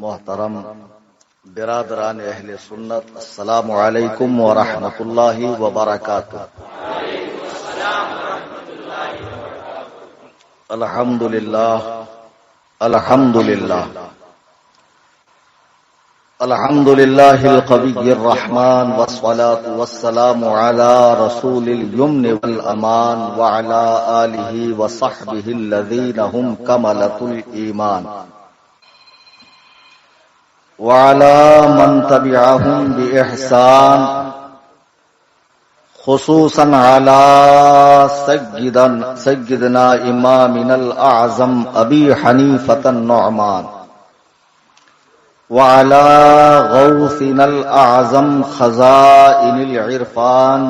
محترم برادران اہل سنت، السلام علیکم ورحمۃ اللہ وبرکاتہ۔ الحمد للہ الحمد للہ الحمد للہ القوی الرحمن والصلاة والسلام علی رسول الیمن والامان وعلی آلہ وصحبہ الذین هم کملۃ الایمان وعلى من تبعهم بإحسان، خصوصا على سيدنا إمامنا الأعظم أبي حنيفة النعمان، وعلى غوثنا الأعظم خزائن العرفان،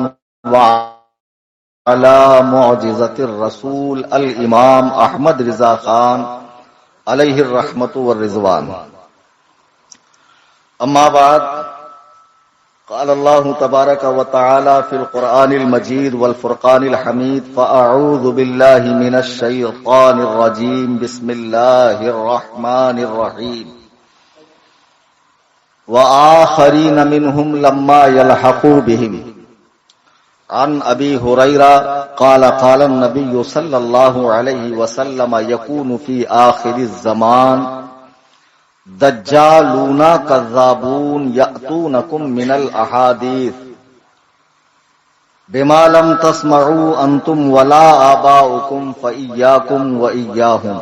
وعلى معجزة الرسول الإمام أحمد رضا خان عليه الرحمة والرضوان۔ اما بعد، قال الله تبارك وتعالى في القرآن المجيد والفرقان الحميد، فأعوذ بالله من الشيطان الرجيم، بسم الله الرحمن الرحيم، وآخرين منهم لما يلحقوا بهم، عن أبي هريرة قال قال النبي صلى الله عليه وسلم، يكون في آخر الزمان دجالون کذابون یأتونکم من الاحادیث بما لم تسمعوا انتم ولا آباؤکم فإیاکم وإیاہم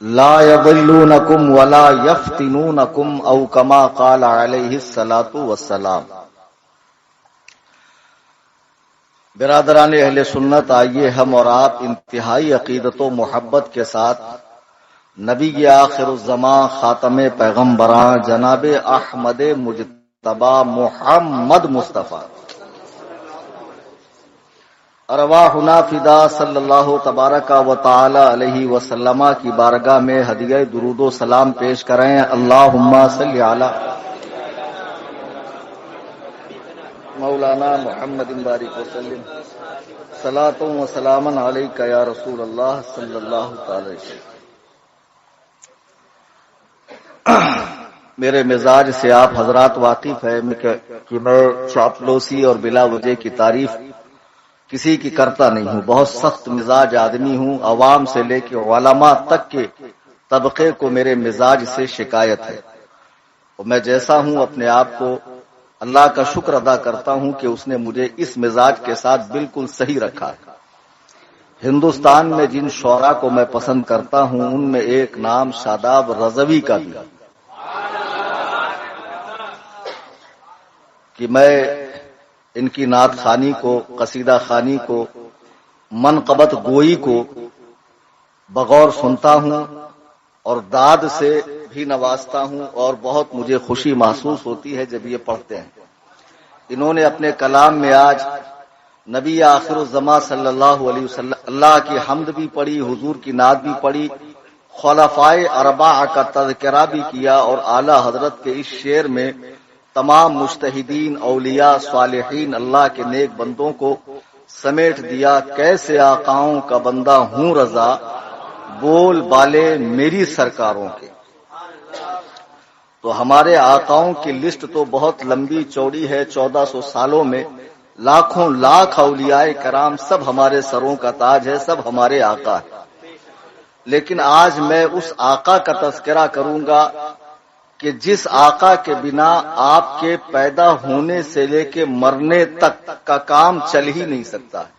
لا یضلونکم ولا یفتنونکم او کما قال علیہ الصلاة والسلام۔ برادران اہل سنت، آئیے ہم اور آپ انتہائی عقیدت و محبت کے ساتھ نبی آخر الزمان خاتم پیغمبراں جناب احمد مجتبی محمد مصطفیٰ ارواحنا فدا صلی اللہ تبارک و تعالی علیہ وسلم کی بارگاہ میں ہدیہ درود و سلام پیش کریں۔ اللہم صلی علی مولانا محمد بارک وسلم، صلاۃ و سلام علیک یا رسول اللہ صلی اللہ تعالی وسلم۔ میرے مزاج سے آپ حضرات واقف ہیں کہ میں چاپلوسی اور بلا وجہ کی تعریف کسی کی کرتا نہیں ہوں۔ بہت سخت مزاج آدمی ہوں، عوام سے لے کے علماء تک کے طبقے کو میرے مزاج سے شکایت ہے، اور میں جیسا ہوں اپنے آپ کو اللہ کا شکر ادا کرتا ہوں کہ اس نے مجھے اس مزاج کے ساتھ بالکل صحیح رکھا ہے۔ ہندوستان میں جن شعراء کو میں پسند کرتا ہوں ان میں ایک نام شاداب رضوی کا بھی، کہ میں ان کی نعت خوانی کو، قصیدہ خوانی کو، منقبت گوئی کو بغور سنتا ہوں اور داد سے بھی نوازتا ہوں، اور بہت مجھے خوشی محسوس ہوتی ہے جب یہ پڑھتے ہیں۔ انہوں نے اپنے کلام میں آج نبی آخر الزمان صلی اللہ علیہ وسلم اللہ کی حمد بھی پڑھی، حضور کی نعت بھی پڑھی، خلفائے اربعہ کا تذکرہ بھی کیا، اور اعلی حضرت کے اس شعر میں تمام مجتہدین، اولیاء، صالحین، اللہ کے نیک بندوں کو سمیٹ دیا۔ کیسے آقاؤں کا بندہ ہوں رضا، بول بالے میری سرکاروں کے۔ تو ہمارے آقاؤں کی لسٹ تو بہت لمبی چوڑی ہے، 1400 سالوں میں لاکھوں لاکھ اولیاء کرام سب ہمارے سروں کا تاج ہے، سب ہمارے آقا ہے۔ لیکن آج میں اس آقا کا تذکرہ کروں گا کہ جس آقا کے بنا آپ کے پیدا ہونے سے لے کے مرنے تک کا کام چل ہی نہیں سکتا ہے۔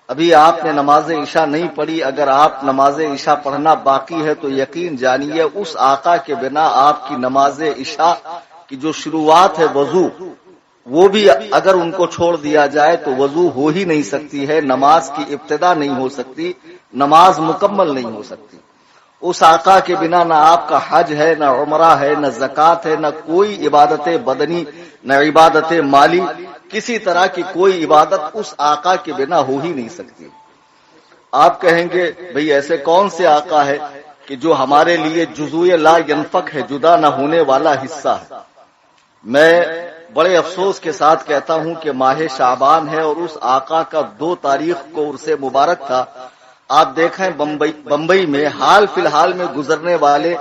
ابھی آپ نے نماز عشاء نہیں پڑھی، اگر آپ نماز عشاء پڑھنا باقی ہے تو یقین جانیے اس آقا کے بنا آپ کی نماز عشاء کی جو شروعات ہے وضو، وہ بھی اگر ان کو چھوڑ دیا جائے تو وضو ہو ہی نہیں سکتی ہے، نماز کی ابتدا نہیں ہو سکتی، نماز مکمل نہیں ہو سکتی۔ اس آقا کے بنا نہ آپ کا حج ہے، نہ عمرہ ہے، نہ زکوٰۃ ہے، نہ کوئی عبادت بدنی، نہ عبادت مالی، کسی طرح کی کوئی عبادت اس آقا کے بنا ہو ہی نہیں سکتی۔ آپ کہیں گے بھئی ایسے کون سے آقا ہے کہ جو ہمارے لیے جزو لا ینفک ہے، جدا نہ ہونے والا حصہ ہے؟ میں بڑے افسوس کے ساتھ کہتا ہوں کہ ماہ شعبان ہے اور اس آقا کا 2 تاریخ کو عرس مبارک تھا۔ آپ دیکھیں بمبئی میں حال فی الحال میں گزرنے والے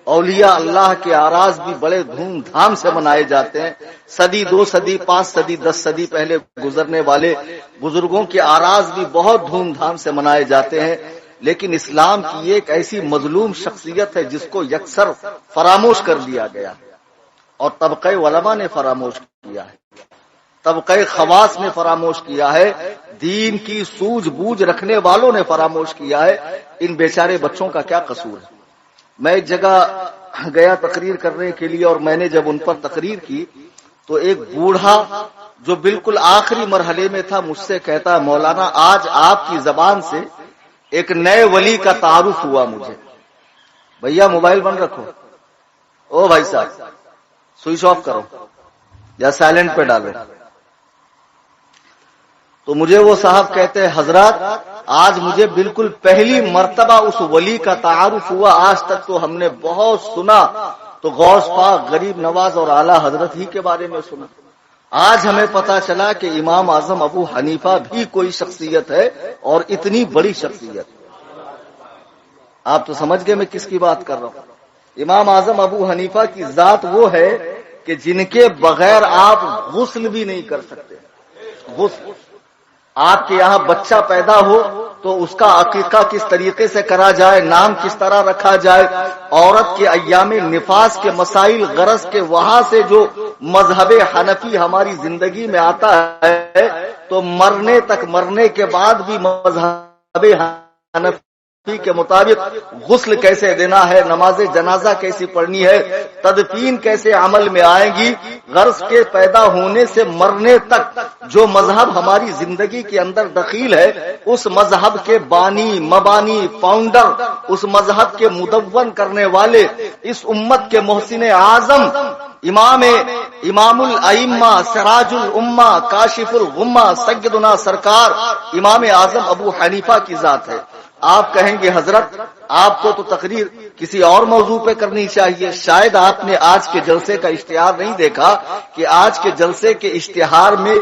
اولیاء اللہ کے آراز بھی بڑے دھوم دھام سے منائے جاتے ہیں. صدی 2 صدی 5 صدی 10 صدی پہلے گزرنے والے بزرگوں کے آراز بھی بہت دھوم دھام سے منائے جاتے ہیں. لیکن اسلام کی ایک ایسی مظلوم شخصیت ہے جس کو یکسر فراموش کر دیا گیا اور طبقہ علماء نے فراموش کیا ہے, طبقہ خواص نے فراموش کیا ہے, دین کی سوجھ بوجھ رکھنے والوں نے فراموش کیا ہے. ان بیچارے بچوں کا کیا قصور ہے؟ میں ایک جگہ گیا تقریر کرنے کے لیے اور میں نے جب ان پر تقریر کی تو ایک بوڑھا جو بالکل آخری مرحلے میں تھا مجھ سے کہتا, مولانا آج آپ کی زبان سے ایک نئے ولی کا تعارف ہوا مجھے. بھیا موبائل بند رکھو, او بھائی صاحب سوئچ آف کرو یا سائلنٹ پہ ڈالو. تو مجھے وہ صاحب کہتے ہیں حضرات آج مجھے بالکل پہلی مرتبہ اس ولی کا تعارف ہوا. آج تک تو ہم نے بہت سنا, تو غوث پاک, غریب نواز اور اعلی حضرت ہی کے بارے میں سنا. آج ہمیں پتا چلا کہ امام اعظم ابو حنیفہ بھی کوئی شخصیت ہے اور اتنی بڑی شخصیت. آپ تو سمجھ گئے میں کس کی بات کر رہا ہوں. امام اعظم ابو حنیفہ کی ذات وہ ہے کہ جن کے بغیر آپ غسل بھی نہیں کر سکتے. غسل, آپ کے یہاں بچہ پیدا ہو تو اس کا عقیقہ کس طریقے سے کرا جائے, نام کس طرح رکھا جائے, عورت کے ایام نفاس کے مسائل, غرض کے وہاں سے جو مذہب حنفی ہماری زندگی میں آتا ہے تو مرنے تک, مرنے کے بعد بھی مذہب حنفی کے مطابق غسل کیسے دینا ہے, نماز جنازہ کیسی پڑھنی ہے, تدفین کیسے عمل میں آئے گی. غرض کے پیدا ہونے سے مرنے تک جو مذہب ہماری زندگی کے اندر دخیل ہے اس مذہب کے بانی, مبانی, فاؤنڈر, اس مذہب کے مدون کرنے والے, اس امت کے محسن اعظم امام الائمہ, سراج الامہ, کاشف الغمہ, سیدنا سرکار امام اعظم ابو حنیفہ کی ذات ہے. آپ کہیں گے حضرت آپ کو تو تقریر کسی اور موضوع پہ کرنی چاہیے. شاید آپ نے آج کے جلسے کا اشتہار نہیں دیکھا کہ آج کے جلسے کے اشتہار میں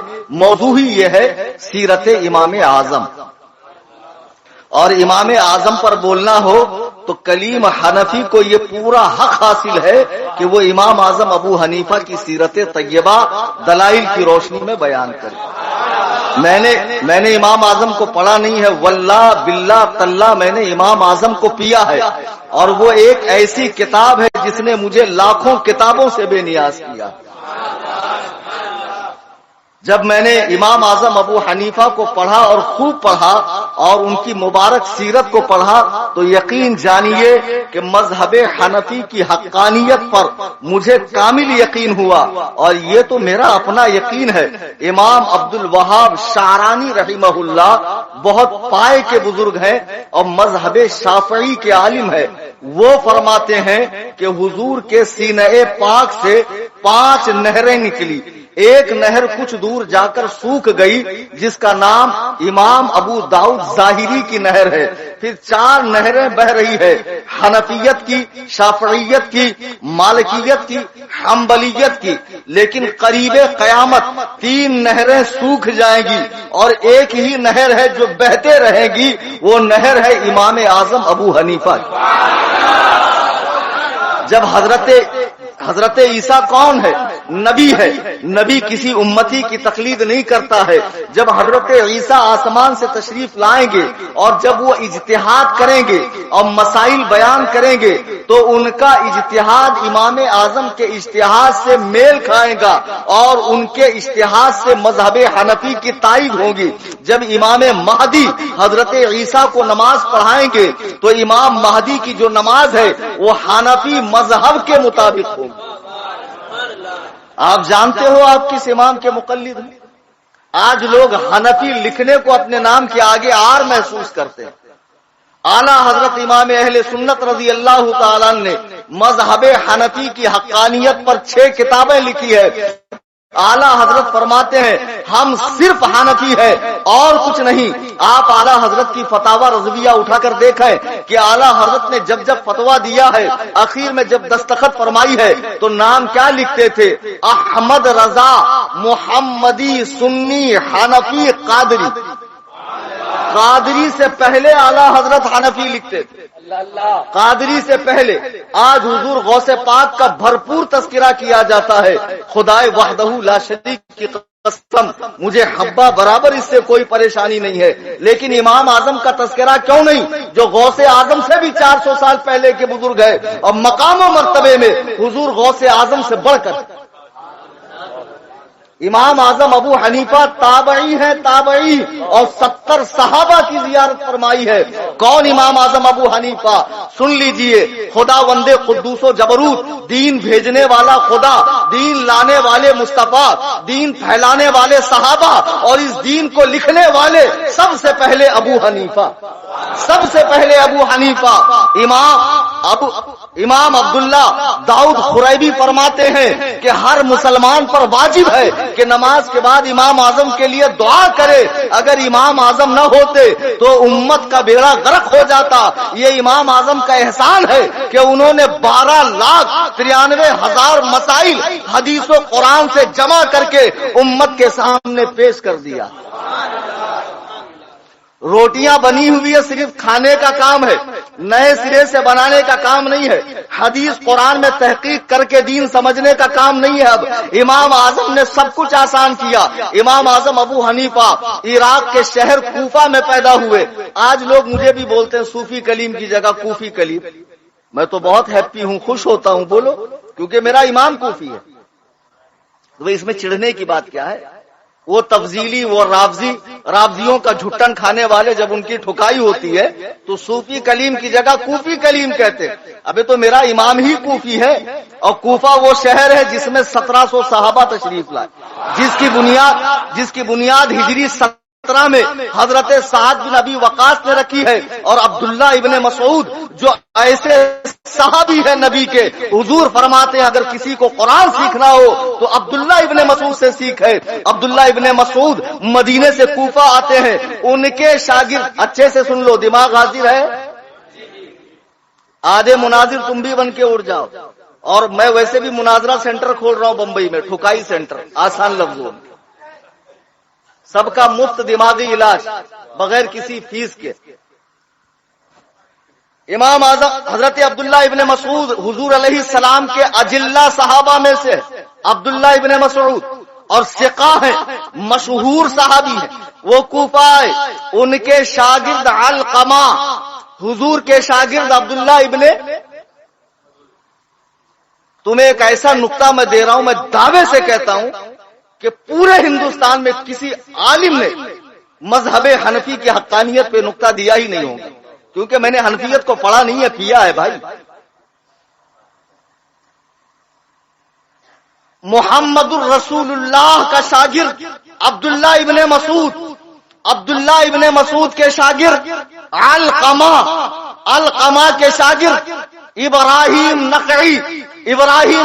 موضوع ہی یہ ہے سیرت امام اعظم. اور امام اعظم پر بولنا ہو تو کلیم حنفی کو یہ پورا حق حاصل ہے کہ وہ امام اعظم ابو حنیفہ کی سیرت طیبہ دلائل کی روشنی میں بیان کرے. میں نے امام اعظم کو پڑھا نہیں ہے, واللہ باللہ تاللہ میں نے امام اعظم کو پیا ہے, اور وہ ایک ایسی کتاب ہے جس نے مجھے لاکھوں کتابوں سے بے نیاز کیا. جب میں نے امام اعظم ابو حنیفہ کو پڑھا اور خوب پڑھا اور ان کی مبارک سیرت کو پڑھا تو یقین جانیے کہ مذہب حنفی کی حقانیت پر مجھے کامل یقین ہوا. اور یہ تو میرا اپنا یقین ہے. امام عبد الوہاب شعرانی رحمہ اللہ بہت پائے کے بزرگ ہیں اور مذہب شافعی کے عالم ہے. وہ فرماتے ہیں کہ حضور کے سینہ پاک سے 5 نہریں نکلی. ایک نہر کچھ دور جا کر سوکھ گئی جس کا نام امام ابو داؤد ظاہری کی نہر ہے. پھر 4 نہریں بہ رہی ہے, حنفیت کی, شافعیت کی, مالکیت کی, حنبلیت کی. لیکن قریب قیامت 3 نہریں سوکھ جائیں گی اور ایک ہی نہر ہے جو بہتے رہے گی, وہ نہر ہے امام اعظم ابو حنیفہ. جب حضرت عیسیٰ کون ہے؟ نبی ہے. نبی کسی امتی کی تقلید نہیں کرتا ہے. جب حضرت عیسیٰ آسمان سے تشریف لائیں گے اور جب وہ اجتہاد کریں گے اور مسائل بیان کریں گے تو ان کا اجتہاد امام اعظم کے اجتہاد سے میل کھائے گا اور ان کے اجتہاد سے مذہب حنفی کی تائید ہوگی. جب امام مہدی حضرت عیسیٰ کو نماز پڑھائیں گے تو امام مہدی کی جو نماز ہے وہ حنفی مذہب کے مطابق ہوگی. آپ جانتے ہو آپ کس امام کے مقلد ہیں؟ آج لوگ حنفی لکھنے کو اپنے نام کے آگے آر محسوس کرتے ہیں. اعلیٰ حضرت امام اہل سنت رضی اللہ تعالیٰ نے مذہب حنفی کی حقانیت پر 6 کتابیں لکھی ہے. اعلیٰ حضرت فرماتے ہیں ہم صرف حنفی ہے اور کچھ نہیں. آپ اعلیٰ حضرت کی فتاوی رضویہ اٹھا کر دیکھیں کہ اعلیٰ حضرت نے جب فتویٰ دیا ہے اخیر میں جب دستخط فرمائی ہے تو نام کیا لکھتے تھے؟ احمد رضا محمدی سنی حنفی قادری. قادری سے پہلے اعلی حضرت حنفی لکھتے تھے، قادری سے پہلے۔ آج حضور غوث پاک کا بھرپور تذکرہ کیا جاتا ہے، خدائے وحدہ لا شریک کی قسم مجھے حبہ برابر اس سے کوئی پریشانی نہیں ہے، لیکن امام اعظم کا تذکرہ کیوں نہیں، جو غوث اعظم سے بھی 400 سال پہلے کے بزرگ ہے، اور مقام و مرتبے میں حضور غوث اعظم سے بڑھ کر۔ امام اعظم ابو حنیفہ تابعی ہے، تابعی، اور 70 صحابہ کی زیارت فرمائی ہے۔ کون امام اعظم ابو حنیفہ؟ سن لیجئے، خدا وندے قدوس و جبروت، دین بھیجنے والا خدا، دین لانے والے مصطفیٰ، دین پھیلانے والے صحابہ، اور اس دین کو لکھنے والے سب سے پہلے ابو حنیفہ، سب سے پہلے ابو حنیفہ۔ امام عبداللہ داؤد خریبی فرماتے ہیں کہ ہر مسلمان پر واجب ہے کہ نماز کے بعد امام اعظم کے لیے دعا کرے، اگر امام اعظم نہ ہوتے تو امت کا بیڑا غرق ہو جاتا۔ یہ امام اعظم کا احسان ہے کہ انہوں نے 12,93,000 مسائل حدیث و قرآن سے جمع کر کے امت کے سامنے پیش کر دیا۔ روٹیاں بنی ہوئی ہے، صرف کھانے کا کام ہے، نئے سرے سے بنانے کا کام نہیں ہے، حدیث قرآن میں تحقیق کر کے دین سمجھنے کا کام نہیں ہے۔ اب امام اعظم نے سب کچھ آسان کیا۔ امام اعظم ابو حنیفہ عراق کے شہر کوفہ میں پیدا ہوئے۔ آج لوگ مجھے بھی بولتے ہیں صوفی کلیم کی جگہ کوفی کلیم، میں تو بہت ہیپی ہوں، خوش ہوتا ہوں، بولو، کیونکہ میرا امام کوفی ہے۔ تو اس میں چڑھنے کی بات کیا ہے؟ وہ تفضیلی، وہ رافضیوں کا جھٹن کھانے والے جب ان کی ٹھکائی ہوتی ہے تو صوفی کلیم کی جگہ کوفی کلیم کہتے ہیں۔ ابھی تو میرا امام ہی کوفی ہے، اور کوفہ وہ شہر ہے جس میں 1700 صحابہ تشریف لائے، جس کی بنیاد ہجری 17 میں حضرت سعد بن ابی وقاص نے رکھی ہے، اور عبداللہ ابن مسعود جو ایسے صحابی ہے نبی کے، حضور فرماتے ہیں اگر کسی کو قرآن سیکھنا ہو تو عبداللہ ابن مسعود سے سیکھے۔ عبداللہ ابن مسعود مدینے سے کوفہ آتے ہیں، ان کے شاگرد، اچھے سے سن لو، دماغ حاضر ہے، آدھے مناظر تم بھی بن کے اڑ جاؤ، اور میں ویسے بھی مناظرہ سینٹر کھول رہا ہوں بمبئی میں، ٹھکائی سینٹر، آسان لفظوں میں، سب کا مفت دماغی علاج بغیر کسی فیس کے۔ امام اعظم حضرت عبداللہ ابن مسعود حضور علیہ السلام کے اجلہ صحابہ میں سے عبداللہ ابن مسعود، اور ثقہ ہیں، مشہور صحابی ہیں، وہ کوفہ آئے، ان کے شاگرد علقمہ، حضور کے شاگرد عبداللہ ابن، تمہیں ایک ایسا نقطہ میں دے رہا ہوں، میں دعوے سے کہتا ہوں کہ پورے ہندوستان میں کسی عالم نے مذہب حنفی کی حقانیت پہ نقطہ دیا ہی نہیں ہوگا، کیونکہ میں نے حنفیت کو پڑھا نہیں ہے، پیا ہے بھائی۔ محمد الرسول اللہ کا شاگرد عبداللہ ابن مسعود، عبداللہ ابن مسعود کے شاگرد علقمہ کے شاگرد ابراہیم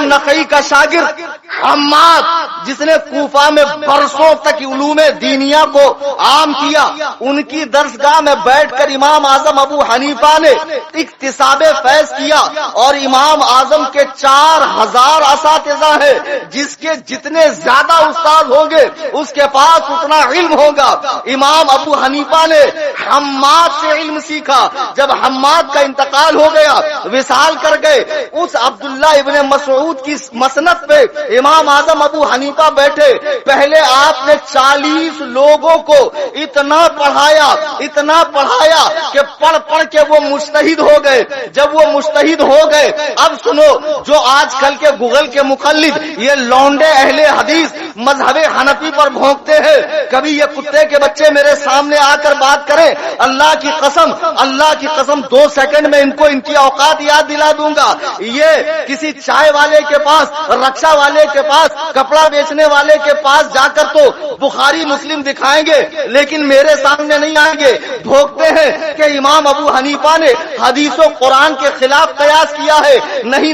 نخعی کا شاگرد حماد، جس نے کوفہ میں برسوں تک علوم دینیہ کو عام کیا، ان کی درسگاہ میں بیٹھ کر امام اعظم ابو حنیفہ نے اکتساب فیض کیا، اور امام اعظم کے 4000 اساتذہ ہیں، جس کے جتنے زیادہ استاد ہوں گے اس کے پاس اتنا علم ہوگا۔ امام ابو حنیفہ نے حماد سے علم سیکھا، جب حماد کا انتقال ہو گیا، وصال کر گئے، اس عبداللہ ابن مسعود کی مسند پہ امام اعظم ابو حنیفہ بیٹھے، پہلے آپ نے 40 لوگوں کو اتنا پڑھایا کہ پڑھ پڑھ کے وہ مجتہد ہو گئے۔ جب وہ مجتہد ہو گئے، اب سنو، جو آج کل کے گوگل کے مقلد یہ لونڈے اہل حدیث مذہب حنفی پر بھونکتے ہیں، کبھی یہ کتے کے بچے میرے سامنے آ کر بات کریں، اللہ کی قسم 2 سیکنڈ میں ان کو ان کی اوقات یاد دلا دوں گا۔ یہ کسی چائے والے کے پاس، رکشا والے کے پاس، کپڑا بیچنے والے کے پاس جا کر تو بخاری مسلم دکھائیں گے، لیکن میرے سامنے نہیں آئیں گے۔ بھوکتے ہیں کہ امام ابو حنیفہ نے حدیث و قرآن کے خلاف قیاس کیا ہے۔ نہیں،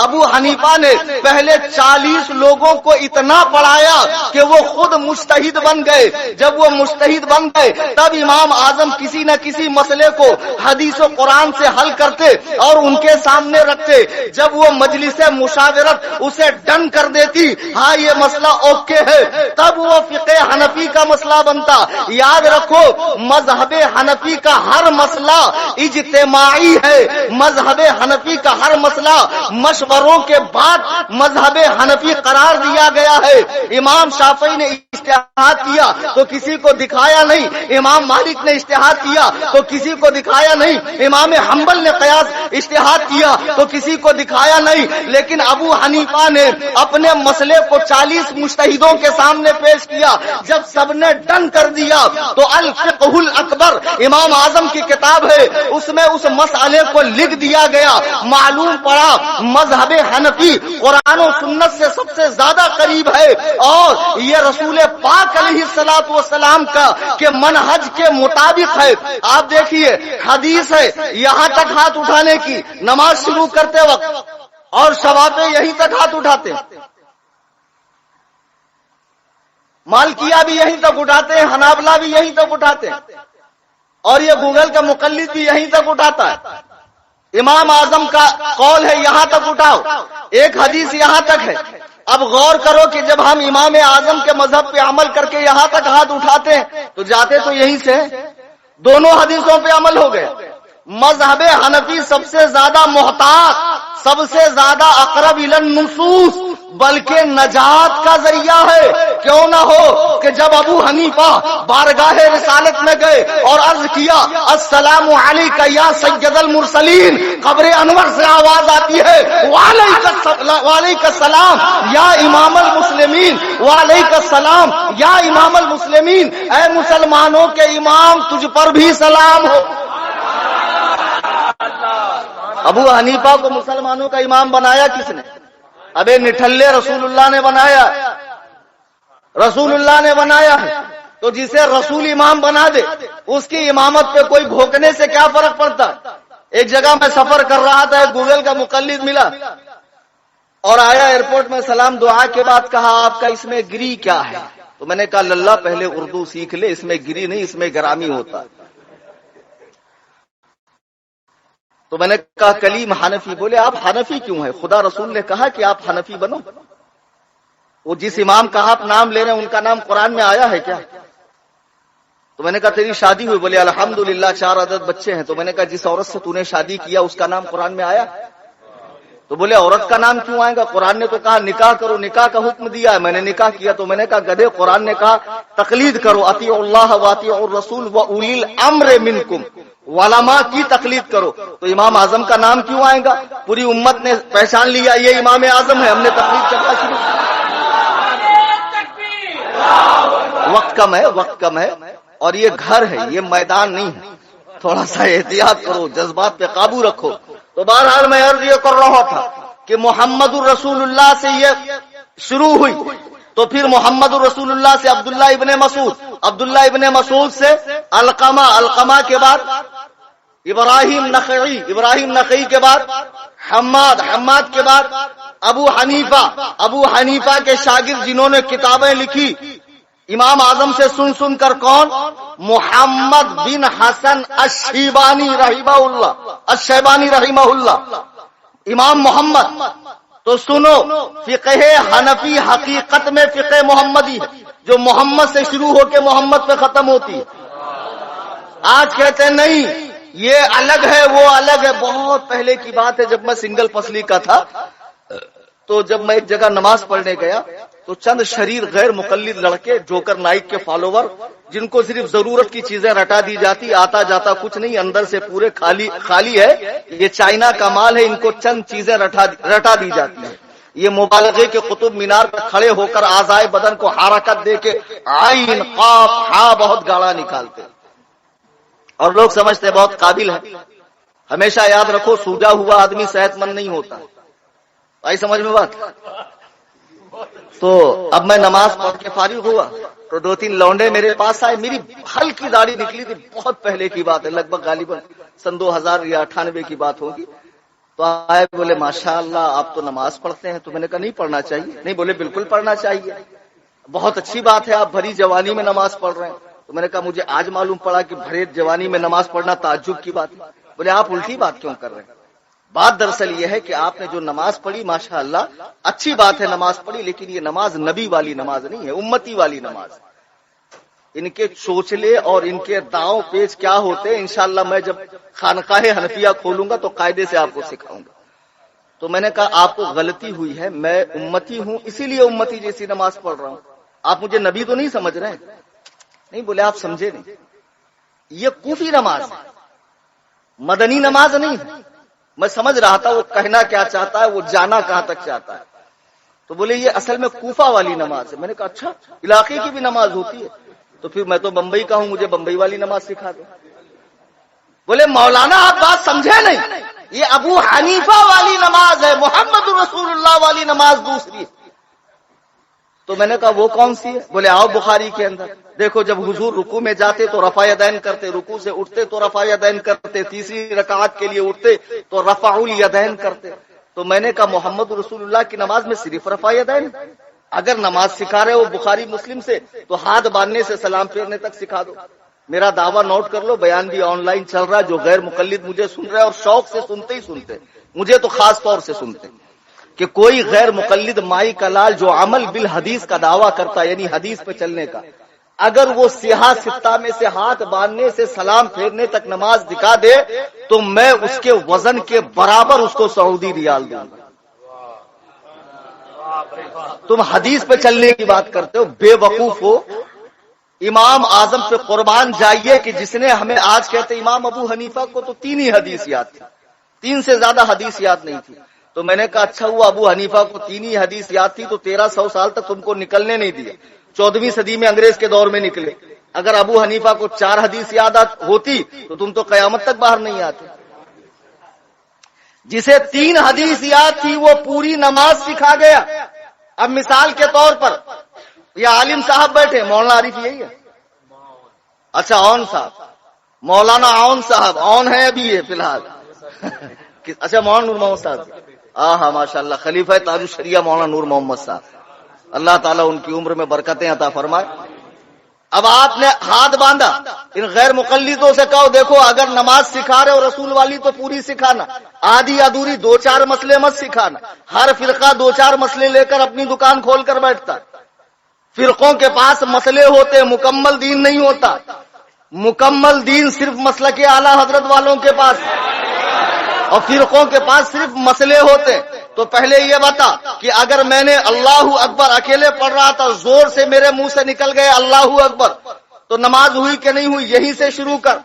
ابو حنیفہ نے پہلے 40 لوگوں کو اتنا پڑھایا کہ وہ خود مجتہد بن گئے۔ جب وہ مجتہد بن گئے، تب امام اعظم کسی نہ کسی مسئلے کو حدیث و قرآن سے حل کرتے اور ان کے سامنے رکھتے۔ جب وہ مجلس مشاورت اسے ڈن کر دیتی، ہاں یہ مسئلہ اوکے ہے، تب وہ فقہ حنفی کا مسئلہ بنتا۔ یاد رکھو مذہب حنفی کا ہر مسئلہ اجتماعی ہے، مذہب حنفی کا ہر مسئلہ مشوروں کے بعد مذہب حنفی قرار دیا گیا ہے۔ امام شافعی نے اجتہاد کیا تو کسی کو دکھایا نہیں، امام مالک نے اجتہاد کیا تو کسی کو دکھایا نہیں، امام حنبل نے قیاس اجتہاد کیا تو کسی کو دکھایا نہیں، لیکن ابو حنیفہ نے اپنے مسئلے کو 40 مجتہدوں کے سامنے پیش کیا۔ جب سب نے ڈن کر دیا تو الفقہ الاکبر امام اعظم کی کتاب ہے، اس میں اس مسئلے کو لکھ دیا گیا۔ معلوم پڑا مذہب حنفی قرآن و سنت سے سب سے زیادہ قریب ہے، اور یہ رسول پاک علیہ الصلوۃ والسلام کا کہ منہج کے مطابق ہے۔ آپ دیکھیے حدیث ہے یہاں تک ہاتھ اٹھانے کی نماز شروع کرتے وقت، اور شوافی یہیں تک ہاتھ اٹھاتے ہیں، مالکیہ بھی یہیں تک اٹھاتے ہیں، حنابلہ بھی یہیں تک اٹھاتے ہیں، اور یہ گوگل کا مقلد بھی یہیں تک اٹھاتا ہے۔ امام اعظم کا قول ہے یہاں تک اٹھاؤ، ایک حدیث یہاں تک ہے۔ اب غور کرو کہ جب ہم امام اعظم کے مذہب پہ عمل کر کے یہاں تک ہاتھ اٹھاتے ہیں تو جاتے تو یہیں سے، دونوں حدیثوں پہ عمل ہو گئے۔ مذہب حنفی سب سے زیادہ محتاط، سب سے زیادہ اقرب الی النصوص، بلکہ نجات کا ذریعہ ہے۔ کیوں نہ ہو کہ جب ابو حنیفہ بارگاہ رسالت میں گئے اور عرض کیا السلام علیکہ یا سید المرسلین، قبر انور سے آواز آتی ہے وعلیکہ السلام یا امام المسلمین، وعلیکہ السلام یا امام المسلمین، اے مسلمانوں کے امام تجھ پر بھی سلام ہو۔ ابو حنیفہ کو مسلمانوں کا امام بنایا کس نے؟ ابے نٹھلے رسول اللہ نے بنایا، رسول اللہ نے بنایا ہے۔ تو جسے رسول امام بنا دے اس کی امامت پہ کوئی بھوکنے سے کیا فرق پڑتا؟ ایک جگہ میں سفر کر رہا تھا، ایک گوگل کا مقلد ملا اور آیا ایئرپورٹ میں، سلام دعا کے بعد کہا آپ کا اس میں گری کیا ہے؟ تو میں نے کہا للہ پہلے اردو سیکھ لے، اس میں گری نہیں اس میں گرامی ہوتا۔ تو میں نے کہا کلیم حنفی، بولے آپ حنفی کیوں ہیں؟ خدا رسول نے کہا کہ آپ حنفی بنو۔ وہ جس امام کا آپ نام لے رہے ہیں ان کا نام قرآن میں آیا ہے کیا؟ تو میں نے کہا تیری شادی ہوئی؟ بولے الحمدللہ 4 عدد بچے ہیں۔ تو میں نے کہا جس عورت سے تو نے شادی کیا اس کا نام قرآن میں آیا؟ تو بولے عورت کا نام کیوں آئے گا؟ قرآن نے تو کہا نکاح کرو، نکاح کا حکم دیا ہے، میں نے نکاح کیا۔ تو میں نے کہا گدھے قرآن نے کہا تقلید کرو، اطیعوا اللہ واطیعوا الرسول واولی الامر منکم، علماء کی تقلید کرو۔ تو امام اعظم کا نام کیوں آئے گا؟ پوری امت نے پہچان لیا یہ امام اعظم ہے، ہم نے تقلید کرنا شروع کیا۔ وقت کم ہے، وقت کم ہے، اور یہ گھر ہے، یہ میدان نہیں ہے، تھوڑا سا احتیاط کرو، جذبات پہ قابو رکھو۔ تو بہرحال میں عرض یہ کر رہا تھا کہ محمد الرسول اللہ سے یہ شروع ہوئی، تو پھر محمد الرسول اللہ سے عبداللہ ابن مسعود، عبداللہ ابن مسعود سے علقمہ، علقمہ کے بعد ابراہیم نخعی، ابراہیم نخعی کے بعد حماد، حماد کے بعد ابو حنیفہ، ابو حنیفہ کے شاگرد جنہوں نے کتابیں لکھی امام اعظم سے سن سن کر، کون؟ محمد بن حسن الشیبانی رحمہ اللہ، الشیبانی رحمہ اللہ، امام محمد۔ تو سنو فقہ حنفی حقیقت میں فقہ محمدی ہے، جو محمد سے شروع ہو کے محمد پہ ختم ہوتی ہے۔ آج کہتے ہیں نہیں یہ الگ ہے وہ الگ ہے، بہت پہلے کی بات ہے، جب میں سنگل فصلی کا تھا تو جب میں ایک جگہ نماز پڑھنے گیا تو چند شریر غیر مقلد لڑکے جوکر نائک کے فالوور، جن کو صرف ضرورت کی چیزیں رٹا دی جاتی، آتا جاتا کچھ نہیں، اندر سے پورے خالی ہے، یہ چائنا کا مال ہے، ان کو چند چیزیں رٹا دی جاتی ہیں۔ یہ مبالغے کے قطب مینار پر کھڑے ہو کر اعضائے بدن کو حرکت دے کے عین قاف ہا بہت گاڑا نکالتے، اور لوگ سمجھتے بہت قابل ہے۔ ہمیشہ یاد رکھو سوجا ہوا آدمی صحت مند نہیں ہوتا، آئی سمجھ میں بات؟ تو اب میں نماز پڑھ کے فارغ ہوا تو 2-3 لونڈے میرے پاس آئے، میری ہلکی داڑھی نکلی تھی، بہت پہلے کی بات ہے، لگ بھگ غالباً سن 2098 کی بات ہوگی۔ تو آئے، بولے ماشاء اللہ آپ تو نماز پڑھتے ہیں۔ تو میں نے کہا نہیں پڑھنا چاہیے؟ نہیں، بولے بالکل پڑھنا چاہیے، بہت اچھی بات ہے، آپ بھری جوانی میں نماز پڑھ رہے ہیں۔ تو میں نے کہا مجھے آج معلوم پڑا کہ بھری جوانی میں نماز پڑھنا تعجب کی بات ہے۔ بولے آپ الٹی بات کیوں کر رہے ہیں؟ بات دراصل یہ ہے کہ آپ نے جو نماز پڑھی ماشاءاللہ اچھی بات ہے نماز پڑھی، لیکن یہ نماز نبی والی نماز نہیں ہے، امتی والی نماز ہے۔ ان کے چوچلے اور ان کے داؤں پیچ کیا ہوتے ہیں انشاءاللہ میں جب خانقاہ حنفیہ کھولوں گا تو قاعدے سے آپ کو سکھاؤں گا۔ تو میں نے کہا آپ کو غلطی ہوئی ہے، میں امتی ہوں اسی لیے امتی جیسی نماز پڑھ رہا ہوں، آپ مجھے نبی تو نہیں سمجھ رہے ہیں؟ نہیں بولے آپ سمجھے نہیں، یہ کوفی نماز ہے، مدنی نماز نہیں ہے۔ میں سمجھ رہا تھا وہ کہنا کیا چاہتا ہے، وہ جانا کہاں تک چاہتا ہے، تو بولے یہ اصل میں کوفہ والی نماز ہے۔ میں نے کہا اچھا علاقے کی بھی نماز ہوتی ہے، تو پھر میں تو بمبئی کا ہوں، مجھے بمبئی والی نماز سکھا دو۔ بولے مولانا آپ بات سمجھے نہیں، یہ ابو حنیفہ والی نماز ہے، محمد رسول اللہ والی نماز دوسری ہے۔ تو میں نے کہا وہ کون سی ہے؟ بولے آؤ بخاری کے اندر دیکھو، جب حضور رکوع میں جاتے تو رفع یدین کرتے، رکوع سے اٹھتے تو رفع یدین کرتے، تیسری رکعت کے لیے اٹھتے تو رفع الیدین کرتے۔ تو میں نے کہا محمد رسول اللہ کی نماز میں صرف رفع یدین، اگر نماز سکھا رہے ہو بخاری مسلم سے تو ہاتھ باندھنے سے سلام پھیرنے تک سکھا دو۔ میرا دعویٰ نوٹ کر لو، بیان بھی آن لائن چل رہا ہے، جو غیر مقلد مجھے سن رہے اور شوق سے سنتے ہی سنتے، مجھے تو خاص طور سے سنتے، کہ کوئی غیر مقلد مائی کا لال جو عمل بالحدیث کا دعویٰ کرتا یعنی حدیث پہ چلنے کا، اگر وہ سیاہ ستہ میں سے ہاتھ باندھنے سے سلام پھیرنے تک نماز دکھا دے تو میں اس کے وزن کے برابر اس کو سعودی ریال دوں گا۔ تم حدیث پہ چلنے کی بات کرتے ہو، بے وقوف ہو۔ امام اعظم پہ قربان جائیے کہ جس نے ہمیں آج کہتے امام ابو حنیفہ کو تو 3 ہی حدیث یاد تھی، 3 سے زیادہ حدیث یاد نہیں تھی۔ تو میں نے کہا اچھا ہوا ابو حنیفہ کو 3 ہی حدیث یاد تھی تو 1300 سال تک تم کو نکلنے نہیں دیے، 14ویں صدی میں انگریز کے دور میں نکلے۔ اگر ابو حنیفہ کو 4 حدیث یاد ہوتی تو تم تو قیامت تک باہر نہیں آتے۔ جسے 3 حدیث یاد تھی وہ پوری نماز سکھا گیا۔ اب مثال کے طور پر یہ عالم صاحب بیٹھے، مولانا عارف یہی ہے، اچھا اون صاحب، مولانا اون صاحب اون ہے ابھی یہ فی الحال، اچھا مولانا نور محمد صاحب، ہاں ماشاء اللہ خلیفہ تاج الشریعہ مولانا نور محمد صاحب، اللہ تعالیٰ ان کی عمر میں برکتیں عطا فرمائے۔ اب آپ نے ہاتھ باندھا، ان غیر مقلدوں سے کہو دیکھو اگر نماز سکھا رہے ہو رسول والی تو پوری سکھانا، آدھی ادھوری 2-4 مسئلے مت سکھانا۔ ہر فرقہ 2-4 مسئلے لے کر اپنی دکان کھول کر بیٹھتا، فرقوں کے پاس مسئلے ہوتے، مکمل دین نہیں ہوتا۔ مکمل دین صرف مسلک اعلی حضرت والوں کے پاس، اور فرقوں کے پاس صرف مسئلے ہوتے۔ تو پہلے یہ بتا کہ اگر میں نے اللہ اکبر اکیلے پڑھ رہا تھا، زور سے میرے منہ سے نکل گئے اللہ اکبر، تو نماز ہوئی کہ نہیں ہوئی؟ یہیں سے شروع کر۔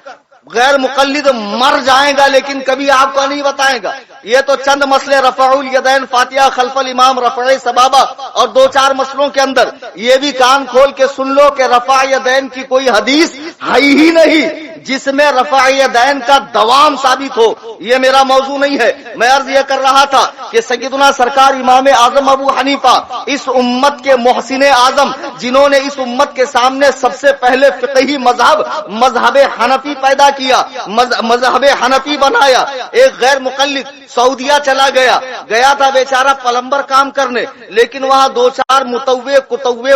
غیر مقلد مر جائے گا لیکن کبھی آپ کو نہیں بتائے گا۔ یہ تو چند مسئلے رفع الیدین، فاتحہ خلف الامام، رفع سبابہ اور 2-4 مسئلوں کے اندر یہ بھی کان کھول کے سن لو کہ رفع یدین کی کوئی حدیث ہے ہی نہیں جس میں رفع یدین کا دوام ثابت ہو۔ یہ میرا موضوع نہیں ہے، میں عرض یہ کر رہا تھا کہ سیدنا سرکار امام اعظم ابو حنیفہ اس امت کے محسن اعظم، جنہوں نے اس امت کے سامنے سب سے پہلے فقہی مذہب حنفی پیدا کیا، مذہب حنفی بنایا۔ ایک غیر مقلد سعودیہ چلا گیا تھا بیچارہ پلمبر کام کرنے، لیکن وہاں 2-4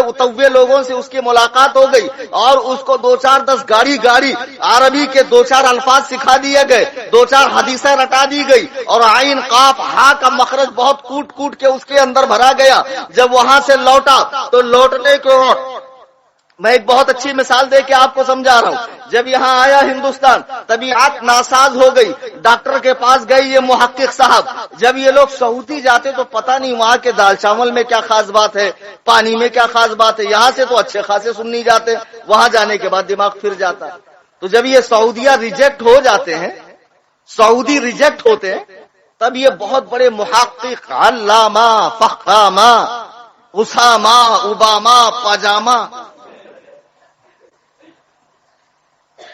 اتوے لوگوں سے اس کی ملاقات ہو گئی اور اس کو 2-4-10 گاڑی عربی کے 2-4 الفاظ سکھا دیے گئے، 2-4 حدیثیں رٹا دی گئی، اور عین قاف ہا کا مخرج بہت کوٹ کے اس کے اندر بھرا گیا۔ جب وہاں سے لوٹا تو لوٹنے کے میں ایک بہت اچھی مثال دے کے آپ کو سمجھا رہا ہوں۔ جب یہاں آیا ہندوستان، طبیعت ناساز ہو گئی، ڈاکٹر کے پاس گئے یہ محقق صاحب۔ جب یہ لوگ سعودی جاتے تو پتہ نہیں وہاں کے دال چاول میں کیا خاص بات ہے، پانی میں کیا خاص بات ہے، یہاں سے تو اچھے خاصے سننی جاتے، وہاں جانے کے بعد دماغ پھر جاتا ہے۔ تو جب یہ سعودیہ ریجیکٹ ہو جاتے ہیں، سعودی ریجیکٹ ہوتے ہیں، تب یہ بہت بڑے محقق علامہ فخامہ اسامہ اوباما پاجامہ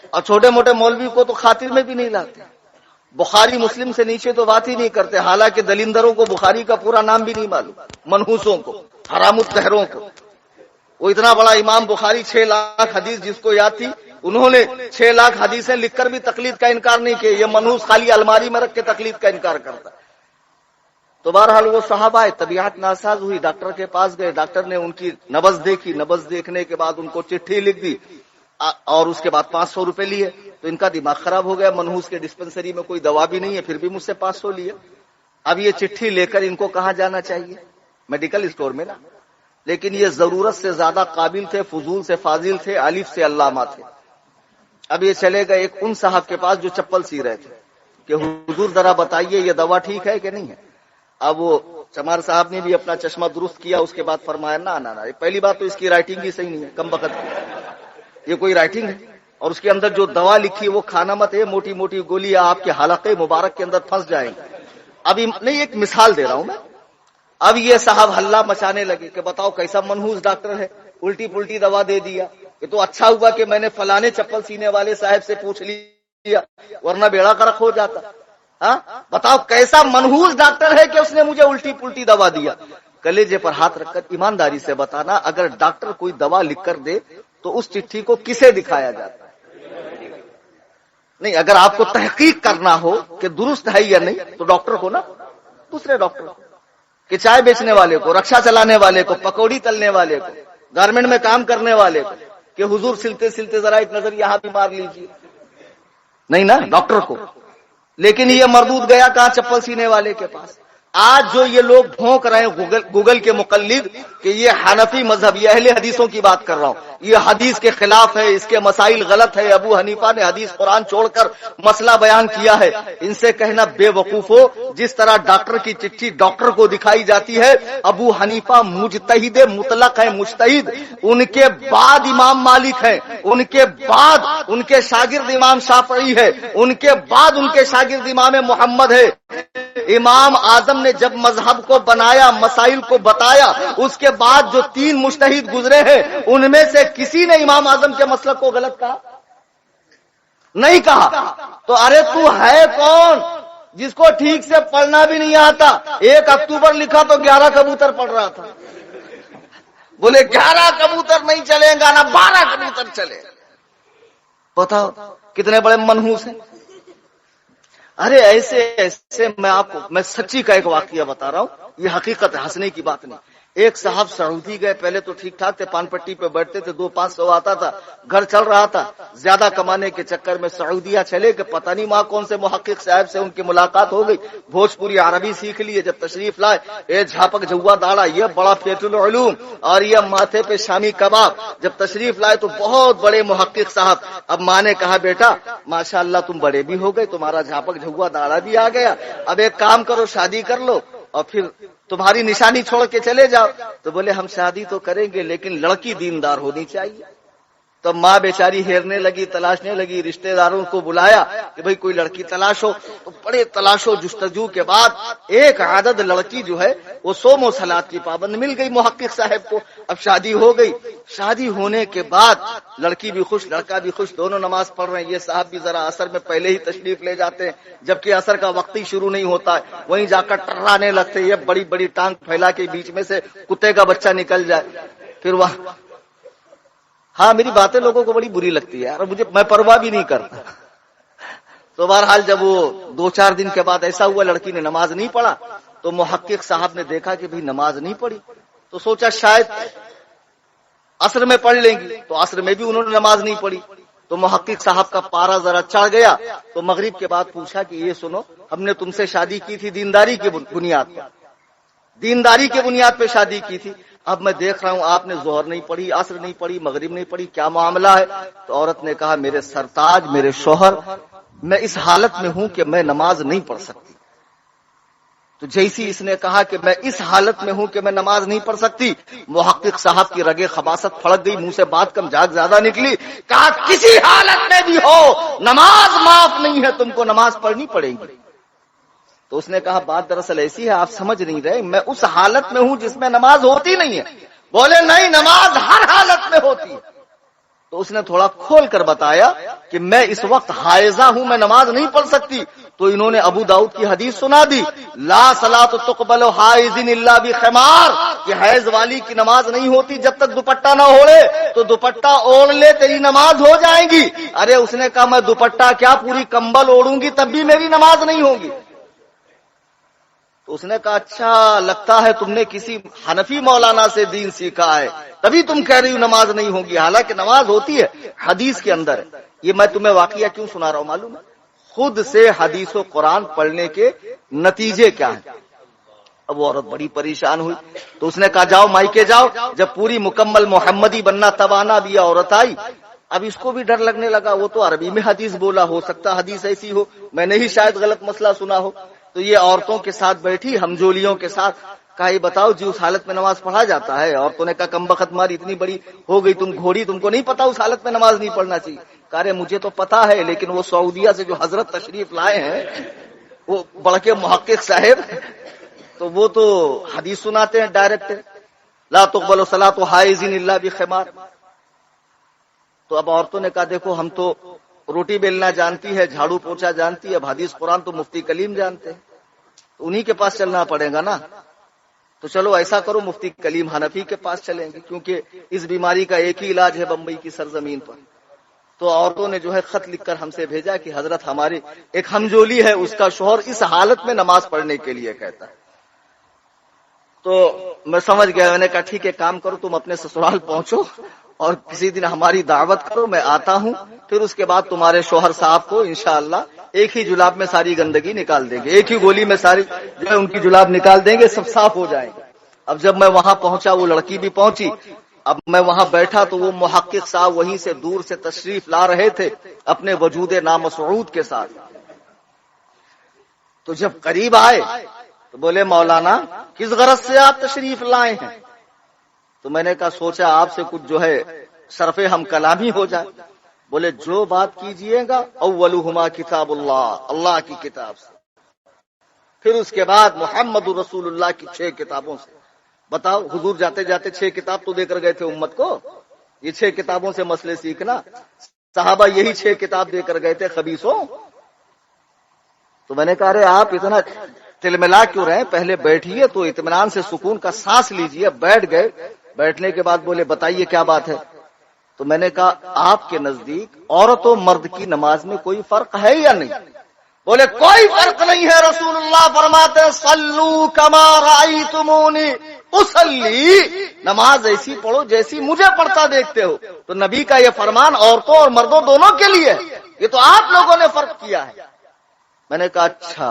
اور چھوٹے موٹے مولوی کو تو خاطر میں بھی نہیں لاتے، بخاری مسلم سے نیچے تو بات ہی نہیں کرتے، حالانکہ دلندروں کو بخاری کا پورا نام بھی نہیں معلوم، منحوسوں کو، حرام الطاہروں کو۔ وہ اتنا بڑا امام بخاری 6 لاکھ حدیث جس کو یاد تھی، انہوں نے 6 لاکھ حدیثیں لکھ کر بھی تقلید کا انکار نہیں کیا۔ یہ منحوس خالی الماری میں رکھ کے تقلید کا انکار کرتا۔ تو بہرحال وہ صحابہ آئے، طبیعت ناساز ہوئی، ڈاکٹر کے پاس گئے، ڈاکٹر نے ان کی نبض دیکھی، نبض دیکھنے کے بعد ان کو چٹھی لکھ دی اور اس کے بعد 500 روپے لیے تو ان کا دماغ خراب ہو گیا، منحوس کے ڈسپنسری میں کوئی دوا بھی نہیں ہے، پھر بھی مجھ سے 500 لیے۔ اب یہ چٹھی لے کر ان کو کہاں جانا چاہیے؟ میڈیکل اسٹور میں نا۔ لیکن یہ ضرورت سے زیادہ قابل تھے، فضول سے فاضل تھے، الف سے علامہ تھے۔ اب یہ چلے گئے ایک ان صاحب کے پاس جو چپل سی رہے تھے کہ حضور ذرا بتائیے یہ دوا ٹھیک ہے کہ نہیں ہے۔ اب وہ چمار صاحب نے بھی اپنا چشمہ درست کیا، اس کے بعد فرمایا نہ پہلی بات تو اس کی رائٹنگ ہی صحیح نہیں ہے، کم بخت کی، یہ کوئی رائٹنگ ہے؟ اور اس کے اندر جو دوا لکھی ہے وہ کھانا مت ہے، موٹی موٹی گولیاں آپ کے حلقے مبارک کے اندر پھنس جائیں گے۔ ابھی نہیں، ایک مثال دے رہا ہوں میں۔ اب یہ صاحب ہلہ مچانے لگے کہ بتاؤ کیسا منحوس ڈاکٹر ہے، الٹی پلٹی دوا دے دیا، یہ تو اچھا ہوا کہ میں نے فلانے چپل سینے والے صاحب سے پوچھ لیا، ورنہ بیڑا غرق ہو جاتا۔ ہاں بتاؤ کیسا منحوس ڈاکٹر ہے کہ اس نے مجھے الٹی پلٹی دوا دیا۔ کلیجے پر ہاتھ رکھ کر ایمانداری سے بتانا، اگر ڈاکٹر کوئی دوا لکھ کر دے تو اس چٹھی کو کسے دکھایا جاتا ہے؟ نہیں، اگر آپ کو تحقیق کرنا ہو کہ درست ہے یا نہیں تو ڈاکٹر کو نا، دوسرے ڈاکٹر کو، کہ چائے بیچنے والے کو، رکشا چلانے والے کو، پکوڑی تلنے والے کو، گارمنٹ میں کام کرنے والے کو، کہ حضور سلتے سلتے ذرا ایک نظر یہاں بھی مار لیجیے، نہیں نا، ڈاکٹر کو۔ لیکن یہ مردود گیا کہاں؟ چپل سینے والے کے پاس۔ آج جو یہ لوگ بھونک رہے ہیں گوگل کے مقلد کہ یہ حنفی مذہب، یہ اہل حدیثوں کی بات کر رہا ہوں، یہ حدیث کے خلاف ہے، اس کے مسائل غلط ہے، ابو حنیفہ نے حدیث قرآن چھوڑ کر مسئلہ بیان کیا ہے، ان سے کہنا بے وقوف ہو، جس طرح ڈاکٹر کی چٹھی ڈاکٹر کو دکھائی جاتی ہے، ابو حنیفہ مجتہد مطلق ہے، مجتہد، ان کے بعد امام مالک ہے، ان کے بعد ان کے شاگرد امام شافعی ہے، ان کے بعد ان کے شاگرد امام محمد ہے۔ امام اعظم نے جب مذہب کو بنایا، مسائل کو بتایا، اس کے بعد جو 3 مجتہد گزرے ہیں ان میں سے کسی نے امام اعظم کے مسلک کو غلط کہا نہیں کہا۔ تو ارے تو ہے کون جس کو ٹھیک سے پڑھنا بھی نہیں آتا؟ 1 اکتوبر لکھا تو 11 کبوتر پڑھ رہا تھا، بولے 11 کبوتر نہیں چلیں گا نا 12 کبوتر چلے۔ بتاؤ کتنے بڑے منحوس ہیں۔ ارے ایسے میں سچی کا ایک واقعہ بتا رہا ہوں، یہ حقیقت ہے، ہنسنے کی بات نہیں۔ ایک صاحب سعودی گئے، پہلے تو ٹھیک ٹھاک تھے، پان پٹی پہ بیٹھتے تھے، 200-500 آتا تھا، گھر چل رہا تھا۔ زیادہ کمانے کے چکر میں سعودیہ چلے کہ پتہ نہیں وہاں کون سے محقق صاحب سے ان کی ملاقات ہو گئی، بھوجپوری عربی سیکھ لیے۔ جب تشریف لائے، اے جھاپک جھوا داڑا، یہ بڑا فیت العلوم، اور یہ ماتھے پہ شامی کباب۔ جب تشریف لائے تو بہت بڑے محقق صاحب۔ اب ماں نے کہا بیٹا ماشاءاللہ تم بڑے بھی ہو گئے، تمہارا جھاپک جھوا داڑا بھی آ گیا، اب ایک کام کرو شادی کر لو اور پھر تمہاری نشانی چھوڑ کے چلے جاؤ۔ تو بولے ہم شادی تو کریں گے لیکن لڑکی دیندار ہونی چاہیے۔ تو ماں بیچاری ہیرنے لگی، تلاشنے لگی، رشتہ داروں کو بلایا کہ بھئی کوئی لڑکی تلاش ہو۔ تو بڑے تلاش و جستجو کے بعد ایک عدد لڑکی جو ہے وہ 100 صلات کی پابند مل گئی محقق صاحب کو۔ اب شادی ہو گئی، شادی ہونے کے بعد لڑکی بھی خوش، لڑکا بھی خوش، دونوں نماز پڑھ رہے ہیں۔ یہ صاحب بھی ذرا عصر میں پہلے ہی تشریف لے جاتے ہیں جبکہ عصر کا وقت ہی شروع نہیں ہوتا ہے، وہیں جا کر ٹرانے لگتے، یہ بڑی بڑی ٹانگ پھیلا کے بیچ میں سے کتے کا بچہ نکل جائے۔ پھر وہاں ہاں میری باتیں لوگوں کو بڑی بری لگتی ہے اور میں پرواہ بھی نہیں کرتا۔ تو بہرحال جب وہ 2-4 دن کے بعد ایسا ہوا لڑکی نے نماز نہیں پڑھا، تو محقق صاحب نے دیکھا کہ بھئی نماز نہیں پڑھی، تو سوچا شاید عصر میں پڑھ لیں گی، تو عصر میں بھی انہوں نے نماز نہیں پڑھی۔ تو محقق صاحب کا پارا ذرا چڑھ گیا، تو مغرب کے بعد پوچھا کہ یہ سنو، ہم نے تم سے شادی کی تھی دینداری کی بنیاد پر، دینداری کی بنیاد پہ شادی کی تھی، اب میں دیکھ رہا ہوں آپ نے ظہر نہیں پڑھی، عصر نہیں پڑھی، مغرب نہیں پڑھی، کیا معاملہ ہے؟ تو عورت نے کہا میرے سرتاج، میرے شوہر، میں اس حالت میں ہوں کہ میں نماز نہیں پڑھ سکتی۔ تو جیسی اس نے کہا کہ میں اس حالت میں ہوں کہ میں نماز نہیں پڑھ سکتی، محقق صاحب کی رگے خباثت پھڑک گئی، منہ سے بات کم جاگ زیادہ نکلی، کہا کسی حالت میں بھی ہو نماز معاف نہیں ہے، تم کو نماز پڑھنی پڑے گی۔ تو اس نے کہا بات دراصل ایسی ہے، آپ سمجھ نہیں رہے، میں اس حالت میں ہوں جس میں نماز ہوتی نہیں ہے۔ بولے نہیں، نماز ہر حالت میں ہوتی ہے۔ تو اس نے تھوڑا کھول کر بتایا کہ میں اس وقت حائضہ ہوں، میں نماز نہیں پڑھ سکتی۔ تو انہوں نے ابو داؤد کی حدیث سنا دی، لا صلاۃ تقبل حائض الا بخمار، کہ حیض والی کی نماز نہیں ہوتی جب تک دوپٹہ نہ اوڑھے، تو دوپٹہ اوڑھ لے تیری نماز ہو جائے گی۔ ارے اس نے کہا میں دوپٹہ کیا پوری کمبل اوڑھوں گی تب بھی میری نماز نہیں ہوگی۔ تو اس نے کہا اچھا لگتا ہے تم نے کسی حنفی مولانا سے دین سیکھا ہے تبھی تم کہہ رہی ہو نماز نہیں ہوگی، حالانکہ نماز ہوتی ہے، حدیث کے اندر ہے۔ یہ میں تمہیں واقعہ کیوں سنا رہا ہوں معلوم ہے؟ خود سے حدیث و قرآن پڑھنے کے نتیجے کیا ہیں۔ اب وہ عورت بڑی پریشان ہوئی تو اس نے کہا جاؤ مائکے جاؤ، جب پوری مکمل محمدی بننا تب آنا، بھی عورت آئی۔ اب اس کو بھی ڈر لگنے لگا، وہ تو عربی میں حدیث بولا، ہو سکتا حدیث ایسی ہو، میں نے ہی شاید غلط مسئلہ سنا ہو۔ تو یہ عورتوں کے ساتھ بیٹھی، ہمجولیوں کے ساتھ، کہا یہ بتاؤ جی اس حالت میں نماز پڑھا جاتا ہے؟ عورتوں نے کہا کم بخت ماری اتنی بڑی ہو گئی تم گھوڑی، تم کو نہیں پتا اس حالت میں نماز نہیں پڑھنا چاہیے؟ کہہ رہے مجھے تو پتا ہے، لیکن وہ سعودیہ سے جو حضرت تشریف لائے ہیں وہ بڑکے محقق صاحب، تو وہ تو حدیث سناتے ہیں ڈائریکٹ، لا تقبل صلاۃ حائض الا بخمار۔ تو اب عورتوں نے کہا دیکھو ہم تو روٹی بیلنا جانتی ہے، جھاڑو پوچھا جانتی ہے، اب حدیث قرآن تو مفتی کلیم جانتے ہیں، تو انہی کے پاس چلنا پڑے گا نا۔ تو چلو ایسا کرو مفتی کلیم حنفی کے پاس چلیں گے، کیونکہ اس بیماری کا ایک ہی علاج ہے بمبئی کی سرزمین پر۔ تو عورتوں نے جو ہے خط لکھ کر ہم سے بھیجا کہ حضرت ہماری ایک ہمجولی ہے، اس کا شوہر اس حالت میں نماز پڑھنے کے لیے کہتا ہے۔ تو میں سمجھ گیا، میں نے کہا ٹھیک ہے کام کرو، تم اپنے سسرال پہنچو اور کسی دن ہماری دعوت کرو، میں آتا ہوں، پھر اس کے بعد تمہارے شوہر صاحب کو انشاءاللہ ایک ہی جلاب میں ساری گندگی نکال دیں گے، ایک ہی گولی میں ساری جو ہے ان کی جلاب نکال دیں گے، سب صاف ہو جائیں گے۔ اب جب میں وہاں پہنچا، وہ لڑکی بھی پہنچی، اب میں وہاں بیٹھا تو وہ محقق صاحب وہیں سے دور سے تشریف لا رہے تھے اپنے وجود نامسعود کے ساتھ۔ تو جب قریب آئے تو بولے مولانا کس غرض سے آپ تشریف لائے ہیں؟ تو میں نے کہا سوچا آپ سے کچھ جو ہے صرف ہم کلامی ہو جائے۔ بولے جو بات کیجئے گا اولہما کتاب اللہ، اللہ کی کتاب سے، پھر اس کے بعد محمد رسول اللہ کی 6 کتابوں سے۔ بتاؤ حضور جاتے جاتے 6 کتاب تو دے کر گئے تھے امت کو، یہ 6 کتابوں سے مسئلے سیکھنا، صحابہ یہی 6 کتاب دے کر گئے تھے خبیثوں۔ تو میں نے کہا رہے آپ اتنا تلملا کیوں رہے، پہلے بیٹھیے تو اطمینان سے سکون کا سانس لیجئے۔ بیٹھ گئے، بیٹھنے کے بعد بولے بتائیے کیا بات ہے؟ تو میں نے کہا آپ کے نزدیک عورت و مرد کی نماز میں کوئی فرق ہے یا نہیں؟ بولے کوئی فرق نہیں ہے، رسول اللہ فرماتے ہیں صلو کما رأیتمونی اصلی، نماز ایسی پڑھو جیسی مجھے پڑھتا دیکھتے ہو۔ تو نبی کا یہ فرمان عورتوں اور مردوں دونوں کے لیے، یہ تو آپ لوگوں نے فرق کیا ہے۔ میں نے کہا اچھا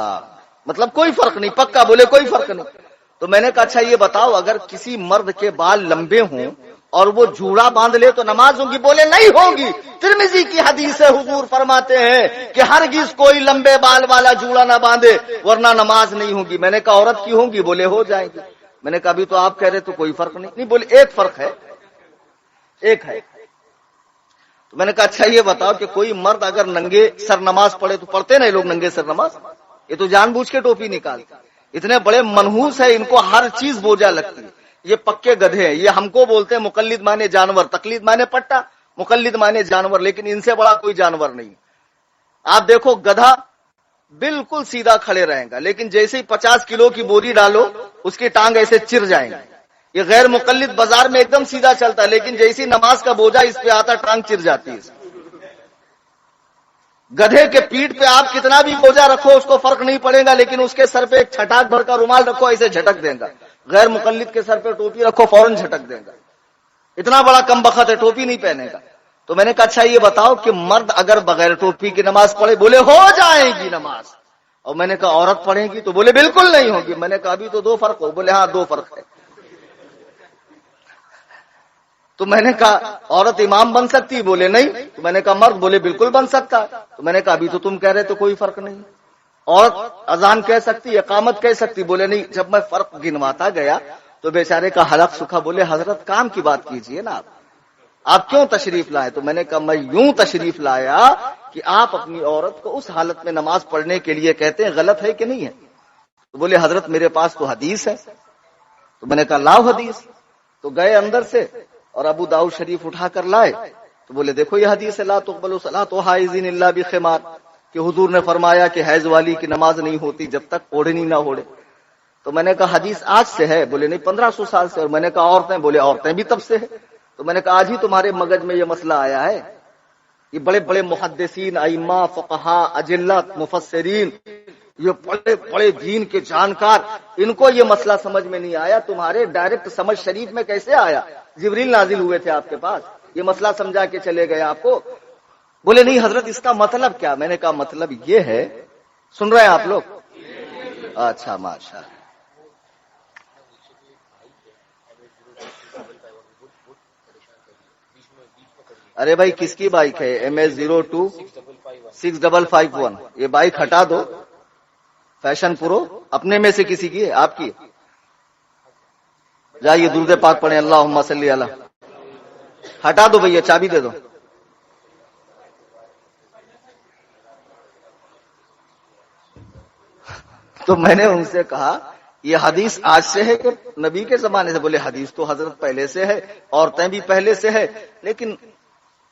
مطلب کوئی فرق نہیں؟ پکا؟ بولے کوئی فرق نہیں۔ تو میں نے کہا اچھا یہ بتاؤ اگر کسی مرد کے بال لمبے ہوں اور وہ جوڑا باندھ لے تو نماز ہوگی؟ بولے نہیں ہوگی، ترمذی کی حدیث ہے، حضور فرماتے ہیں کہ ہرگز کوئی لمبے بال والا جوڑا نہ باندھے ورنہ نماز نہیں ہوگی۔ میں نے کہا عورت کی ہوگی؟ بولے ہو جائے گی۔ میں نے کہا ابھی تو آپ کہہ رہے تو کوئی فرق نہیں۔ بولے ایک فرق ہے، ایک ہے۔ تو میں نے کہا اچھا یہ بتاؤ کہ کوئی مرد اگر ننگے سر نماز پڑھے، تو پڑھتے نا لوگ ننگے سر نماز، یہ تو جان بوجھ کے ٹوپی نکالتے، اتنے بڑے منحوس ہے، ان کو ہر چیز بوجھا لگتی ہے، یہ پکے گدھے ہیں۔ یہ ہم کو بولتے ہیں مقلد مانے جانور، تقلید مانے پٹا، مقلد مانے جانور، لیکن ان سے بڑا کوئی جانور نہیں۔ آپ دیکھو گدھا بالکل سیدھا کھڑے رہیں گا، لیکن جیسے ہی 50 کلو کی بوری ڈالو اس کی ٹانگ ایسے چر جائیں گے۔ یہ غیر مقلد بازار میں ایک دم سیدھا چلتا ہے، لیکن جیسی نماز کا بوجھا اس پہ آتا ٹانگ چر جاتی ہے۔ گدھے کے پیٹ پہ آپ کتنا بھی بوجھا رکھو اس کو فرق نہیں پڑے گا، لیکن اس کے سر پہ ایک چھٹاک بھر کا رومال رکھو ایسے جھٹک دے گا۔ غیر مقلد کے سر پہ ٹوپی رکھو فوراً جھٹک دے گا، اتنا بڑا کم بخت ہے ٹوپی نہیں پہنے گا۔ تو میں نے کہا اچھا یہ بتاؤ کہ مرد اگر بغیر ٹوپی کی نماز پڑھے؟ بولے ہو جائے گی نماز۔ اور میں نے کہا عورت پڑھے گی؟ تو بولے بالکل نہیں ہوگی۔ میں نے کہا ابھی تو 2 فرق ہو؟ بولے ہاں 2 فرق ہے۔ تو میں نے کہا عورت امام بن سکتی؟ بولے نہیں۔ تو میں نے کہا مرد؟ بولے بالکل بن سکتا۔ تو میں نے کہا ابھی تو تم کہہ رہے تو کوئی فرق نہیں۔ عورت اذان کہہ سکتی، اقامت کہہ سکتی؟ بولے نہیں۔ جب میں فرق گنواتا گیا تو بیچارے کا حلق سکھا۔ بولے حضرت کام کی بات کیجئے نا، آپ کیوں تشریف لائے؟ تو میں نے کہا میں یوں تشریف لایا کہ آپ اپنی عورت کو اس حالت میں نماز پڑھنے کے لیے کہتے ہیں، غلط ہے کہ نہیں ہے؟ تو بولے حضرت میرے پاس تو حدیث ہے۔ تو میں نے کہا لاؤ حدیث۔ تو گئے اندر سے اور ابو داؤد شریف اٹھا کر لائے۔ تو بولے دیکھو یہ حدیث ہے لا تقبل صلاۃ حائض الا بخمار، کہ حضور نے فرمایا کہ حیض والی کی نماز نہیں ہوتی جب تک اوڑھنی نہ اوڑھے۔ تو میں نے کہا حدیث آج سے ہے؟ بولے نہیں 1500 سال سے۔ اور میں نے کہا عورتیں؟ بولے عورتیں بھی تب سے ہے۔ تو میں نے کہا آج ہی تمہارے مگج میں یہ مسئلہ آیا ہے؟ یہ بڑے بڑے محدثین، ائمہ، فقہاء، اجلہ، مفسرین یہ بڑے بڑے دین کے جانکار، ان کو یہ مسئلہ سمجھ میں نہیں آیا، تمہارے ڈائریکٹ سمجھ شریف میں کیسے آیا؟ جبریل نازل ہوئے تھے آپ کے پاس، یہ مسئلہ سمجھا کے چلے گئے آپ کو؟ بولے نہیں حضرت اس کا مطلب کیا؟ میں نے کہا مطلب یہ ہے، سن رہے ہیں آپ لوگ؟ اچھا ماشاء اللہ۔ ارے بھائی کس کی بائک ہے؟ MS02 6551، یہ بائک ہٹا دو، فیشن پرو اپنے میں سے کسی کی ہے؟ آپ کی؟ جائیے درود پاک پڑھیں، اللہم صلی علی، ہٹا دو بھیا، چابی دے دو۔ تو میں نے ان سے کہا یہ حدیث آج سے ہے کہ نبی کے زمانے سے؟ بولے حدیث تو حضرت پہلے سے ہے، عورتیں بھی پہلے سے ہے، لیکن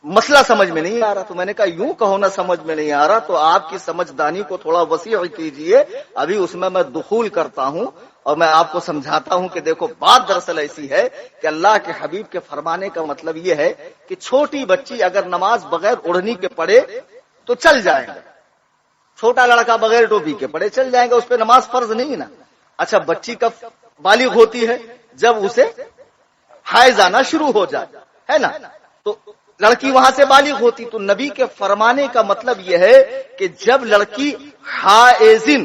مسئلہ سمجھ میں نہیں آ رہا۔ تو میں نے کہا یوں کہو نا سمجھ میں نہیں آ رہا تو آپ کی سمجھدانی کو تھوڑا وسیع کیجئے، ابھی اس میں دخول کرتا ہوں اور میں آپ کو سمجھاتا ہوں کہ دیکھو بات دراصل ایسی ہے کہ اللہ کے حبیب کے فرمانے کا مطلب یہ ہے کہ چھوٹی بچی اگر نماز بغیر اوڑھنی کے پڑھے تو چل جائے گا، چھوٹا لڑکا بغیر ٹوپی کے پڑھے چل جائے گا، اس پہ نماز فرض نہیں نا۔ اچھا بچی کب بالغ ہوتی ہے؟ جب اسے حیض آنا شروع ہو جائے، ہے نا؟ تو لڑکی وہاں سے بالغ ہوتی۔ تو نبی کے فرمانے کا مطلب یہ ہے کہ جب لڑکی حائزن،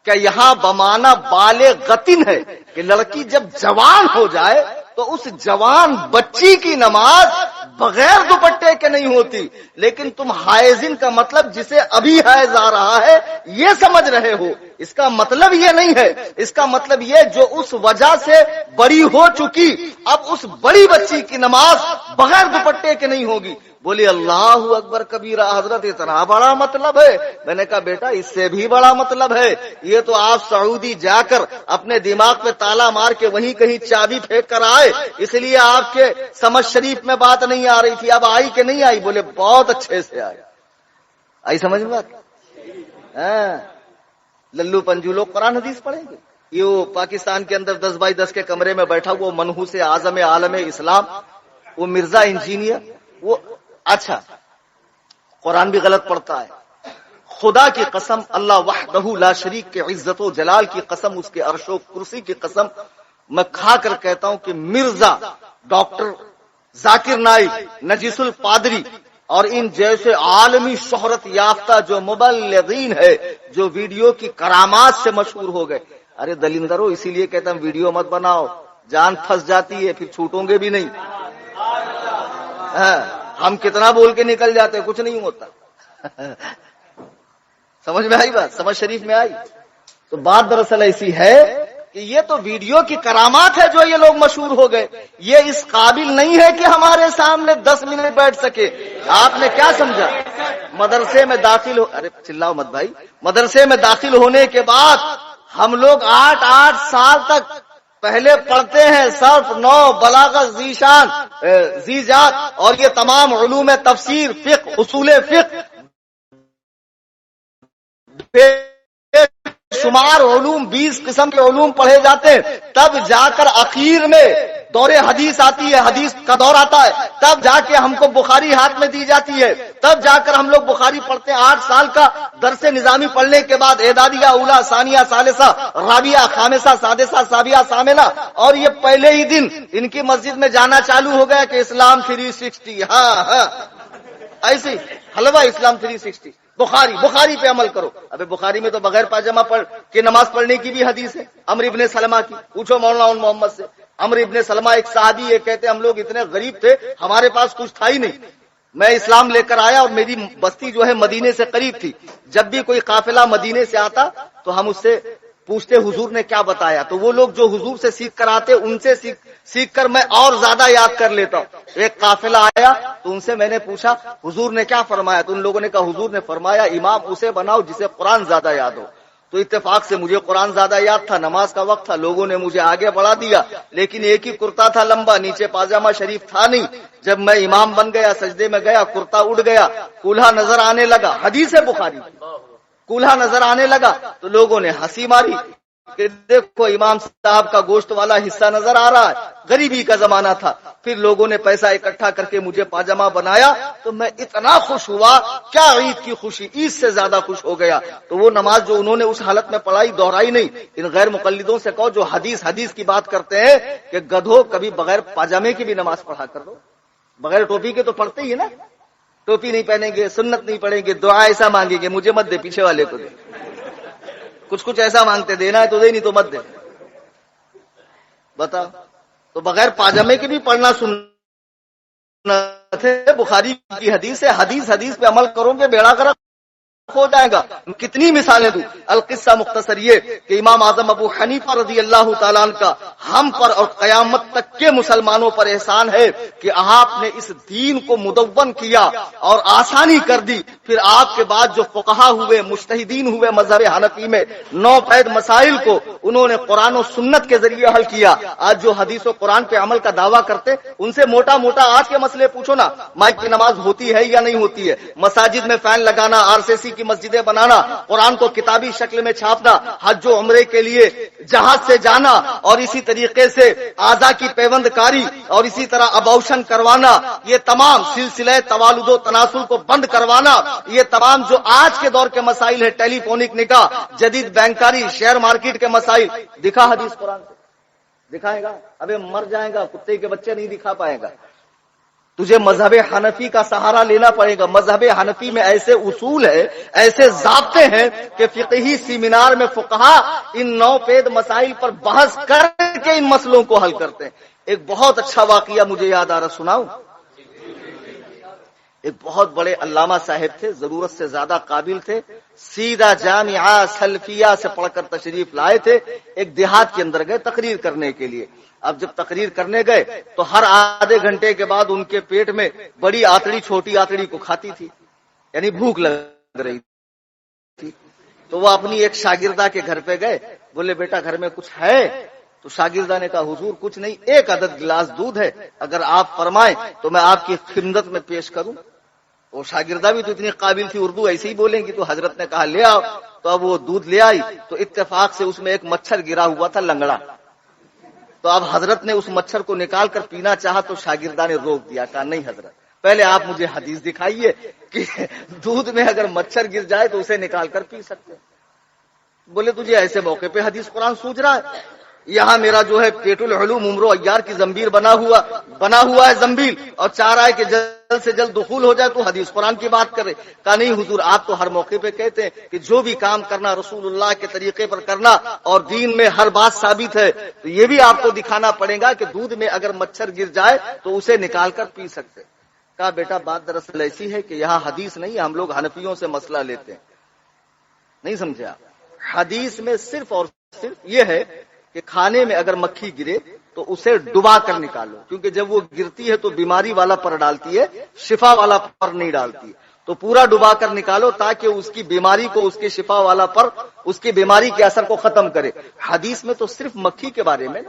کہ یہاں بمانا بالغتن ہے کہ لڑکی جب جوان ہو جائے تو اس جوان بچی کی نماز بغیر دوپٹے کے نہیں ہوتی، لیکن تم حائزن کا مطلب جسے ابھی حیض آ رہا ہے یہ سمجھ رہے ہو، اس کا مطلب یہ نہیں ہے، اس کا مطلب یہ جو اس وجہ سے بڑی ہو چکی اب اس بڑی بچی کی نماز بغیر دوپٹے کے نہیں ہوگی۔ بولی اللہ اکبر کبیرہ، حضرت اتنا بڑا مطلب ہے؟ میں نے کہا بیٹا اس سے بھی بڑا مطلب ہے، یہ تو آپ سعودی جا کر اپنے دماغ پہ تالا مار کے وہیں کہیں چابی پھینک کر آئے، اس لیے آپ کے سمجھ شریف میں بات نہیں آ رہی تھی، اب آئی کہ نہیں آئی؟ بولے بہت اچھے سے آئی سمجھ میں بات؟ للو پنجو لوگ قرآن حدیث پڑھیں گے؟ یہ پاکستان کے اندر 10x10 کے کمرے میں بیٹھا وہ منحوس اعظم عالم اسلام، وہ مرزا انجینئر، وہ اچھا قرآن بھی غلط پڑھتا ہے۔ خدا کی قسم، اللہ وحدہ لا شریک کے عزت و جلال کی قسم، اس کے عرش و کرسی کی قسم، میں کھا کر کہتا ہوں کہ مرزا ڈاکٹر ذاکر نائک، نجیس الپادری اور ان جیسے عالمی شہرت یافتہ جو مبلغین ہے جو ویڈیو کی کرامات سے مشہور ہو گئے، ارے دلندرو اسی لیے کہتا ہوں ویڈیو مت بناؤ، جان پھنس جاتی ہے، پھر چھوٹوں گے بھی نہیں۔ ہم کتنا بول کے نکل جاتے کچھ نہیں ہوتا۔ سمجھ میں آئی بات؟ سمجھ شریف میں آئی؟ تو بات دراصل ایسی ہے کہ یہ تو ویڈیو کی کرامات ہے جو یہ لوگ مشہور ہو گئے، یہ اس قابل نہیں ہے کہ ہمارے سامنے 10 منٹ بیٹھ سکے۔ آپ نے کیا سمجھا؟ مدرسے میں داخل ہو، ارے چلاؤ مت بھائی، مدرسے میں داخل ہونے کے بعد ہم لوگ 8 سال تک پہلے پڑھتے ہیں صرف 9 بلاغت، ذیشان، ذیجات اور یہ تمام علوم تفسیر، فقہ، اصول فقہ، شمار علوم، 20 قسم کے علوم پڑھے جاتے ہیں، تب جا کر اخیر میں دور حدیث آتی ہے، حدیث کا دور آتا ہے، تب جا کے ہم کو بخاری ہاتھ میں دی جاتی ہے، تب جا کر ہم لوگ بخاری پڑھتے ہیں۔ 8 سال کا درس نظامی پڑھنے کے بعد اعدادیہ، اولا، ثانیہ، ثالثہ، رابعہ، خامسہ، سادسہ، سابعہ، ثامنہ، اور یہ پہلے ہی دن ان کی مسجد میں جانا چالو ہو گیا کہ اسلام 360، ہاں ایسی حلوہ اسلام 360، بخاری پہ عمل کرو۔ ابے بخاری میں تو بغیر پاجامہ پڑھ کے نماز پڑھنے کی بھی حدیث ہے، عمرو ابن سلمہ کی، پوچھو مولانا محمد سے۔ عمرو ابن سلمہ ایک صحابی ہے، کہتے ہم لوگ اتنے غریب تھے ہمارے پاس کچھ تھا ہی نہیں، میں اسلام لے کر آیا اور میری بستی جو ہے مدینے سے قریب تھی، جب بھی کوئی قافلہ مدینے سے آتا تو ہم اس سے پوچھتے حضور نے کیا بتایا، تو وہ لوگ جو حضور سے سیکھ کر آتے ان سے سیکھ کر میں اور زیادہ یاد کر لیتا ہوں۔ ایک قافلہ آیا تو ان سے میں نے پوچھا حضور نے کیا فرمایا، تو ان لوگوں نے کہا حضور نے فرمایا امام اسے بناؤ جسے قرآن زیادہ یاد ہو۔ تو اتفاق سے مجھے قرآن زیادہ یاد تھا، نماز کا وقت تھا، لوگوں نے مجھے آگے بڑھا دیا، لیکن ایک ہی کرتا تھا لمبا، نیچے پاجامہ شریف تھا نہیں۔ جب میں امام بن گیا، سجدے میں گیا، کرتا اڑ گیا، کولہا نظر آنے لگا، حدیث بخاری، کولہا نظر آنے لگا تو لوگوں نے ہنسی ماری کہ دیکھو امام صاحب کا گوشت والا حصہ نظر آ رہا ہے۔ غریبی کا زمانہ تھا، پھر لوگوں نے پیسہ اکٹھا کر کے مجھے پاجامہ بنایا تو میں اتنا خوش ہوا، کیا عید کی خوشی، عید سے زیادہ خوش ہو گیا۔ تو وہ نماز جو انہوں نے اس حالت میں پڑھائی دہرائی نہیں۔ ان غیر مقلدوں سے کہو جو حدیث کی بات کرتے ہیں کہ گدھو کبھی بغیر پاجامے کی بھی نماز پڑھا کر دو، بغیر ٹوپی کے تو پڑھتے ہی نا، ٹوپی نہیں پہنیں گے، سنت نہیں پڑھیں گے، دعا ایسا مانگیں گے مجھے مت دے، پیچھے والے کو دے، کچھ ایسا مانگتے دینا ہے تو دے، نہیں تو مت دے، بتا۔ تو بغیر پاجامے کے بھی پڑھنا سنت ہے، بخاری کی حدیث ہے، حدیث پہ عمل کرو گے بیڑا غرق ہو جائے گا۔ کتنی مثالیں دوں، القصہ مختصر یہ کہ امام اعظم ابو حنیفہ رضی اللہ تعالیٰ عنہ کا ہم پر اور قیامت تک کے مسلمانوں پر احسان ہے کہ آپ نے اس دین کو مدون کیا اور آسانی کر دی۔ پھر آپ کے بعد جو فقہا ہوئے، مجتہدین ہوئے مذہب حنفی میں، 9 قید مسائل کو انہوں نے قرآن و سنت کے ذریعے حل کیا۔ آج جو حدیث و قرآن پہ عمل کا دعویٰ کرتے ان سے موٹا آج کے مسئلے پوچھو نا، مائک کی نماز ہوتی ہے یا نہیں ہوتی ہے، مساجد میں فین لگانا، RCC کی مسجدیں بنانا، قرآن کو کتابی شکل میں چھاپنا، حج و عمرے کے لیے جہاز سے جانا، اور اسی طریقے سے اعضاء کی پیوند کاری اور اسی طرح اباؤشن کروانا، یہ تمام سلسلہ توالد و تناسل کو بند کروانا، یہ تمام جو آج کے دور کے مسائل ہے، ٹیلی فونک نکاح، جدید بینکاری، شیئر مارکیٹ کے مسائل، دکھا حدیث قرآن سے؟ دکھائے گا؟ ابے مر جائے گا، کتے کے بچے نہیں دکھا پائے گا۔ تجھے مذہب حنفی کا سہارا لینا پڑے گا۔ مذہب حنفی میں ایسے اصول ہے، ایسے ضابطے ہیں کہ فقہی سیمینار میں فقہا ان 9 قید مسائل پر بحث کر کے ان مسئلوں کو حل کرتے ہیں۔ ایک بہت اچھا واقعہ مجھے یاد آ رہا، سناؤں؟ ایک بہت بڑے علامہ صاحب تھے، ضرورت سے زیادہ قابل تھے، سیدھا جامعہ سلفیہ سے پڑھ کر تشریف لائے تھے، ایک دیہات کے اندر گئے تقریر کرنے کے لیے۔ اب جب تقریر کرنے گئے تو ہر آدھے گھنٹے کے بعد ان کے پیٹ میں بڑی آتڑی چھوٹی آتڑی کو کھاتی تھی، یعنی بھوک لگ رہی تھی۔ تو وہ اپنی ایک شاگردہ کے گھر پہ گئے، بولے بیٹا گھر میں کچھ ہے؟ تو شاگردہ نے کہا حضور کچھ نہیں، 1 عدد گلاس دودھ ہے، اگر آپ فرمائیں تو میں آپ کی خدمت میں پیش کروں۔ وہ شاگردہ بھی تو اتنی قابل تھی، اردو ایسے ہی بولیں گی، تو حضرت نے کہا لے آؤ۔ تو اب وہ دودھ لے آئی تو اتفاق سے اس میں ایک مچھر گرا ہوا تھا، لنگڑا۔ تو اب حضرت نے اس مچھر کو نکال کر پینا چاہا تو شاگردہ نے روک دیا، کہا نہیں حضرت، پہلے آپ مجھے حدیث دکھائیے کہ دودھ میں اگر مچھر گر جائے تو اسے نکال کر پی سکتے۔ بولے تجھے ایسے موقع پہ حدیث قرآن سوچ رہا ہے؟ یہاں میرا جو ہے پیٹ العلوم عمر و عیار کی زنبیل بنا ہوا ہے زنبیل، اور چاہ رہا ہے کہ جلد سے جلد دخول ہو جائے تو حدیث قرآن کی بات کرے۔ کہا نہیں حضور، آپ تو ہر موقع پہ کہتے ہیں کہ جو بھی کام کرنا رسول اللہ کے طریقے پر کرنا، اور دین میں ہر بات ثابت ہے، تو یہ بھی آپ کو دکھانا پڑے گا کہ دودھ میں اگر مچھر گر جائے تو اسے نکال کر پی سکتے۔ کہا بیٹا بات دراصل ایسی ہے کہ یہاں حدیث نہیں، ہم لوگ حنفیوں سے مسئلہ لیتے ہیں، نہیں سمجھے آپ؟ حدیث میں صرف اور صرف یہ ہے کہ کھانے میں اگر مکھی گرے تو اسے ڈبا کر نکالو، کیونکہ جب وہ گرتی ہے تو بیماری والا پر ڈالتی ہے، شفا والا پر نہیں ڈالتی، تو پورا ڈبا کر نکالو تاکہ اس کی بیماری کو، اس کے شفا والا پر اس کی بیماری کے اثر کو ختم کرے۔ حدیث میں تو صرف مکھی کے بارے میں۔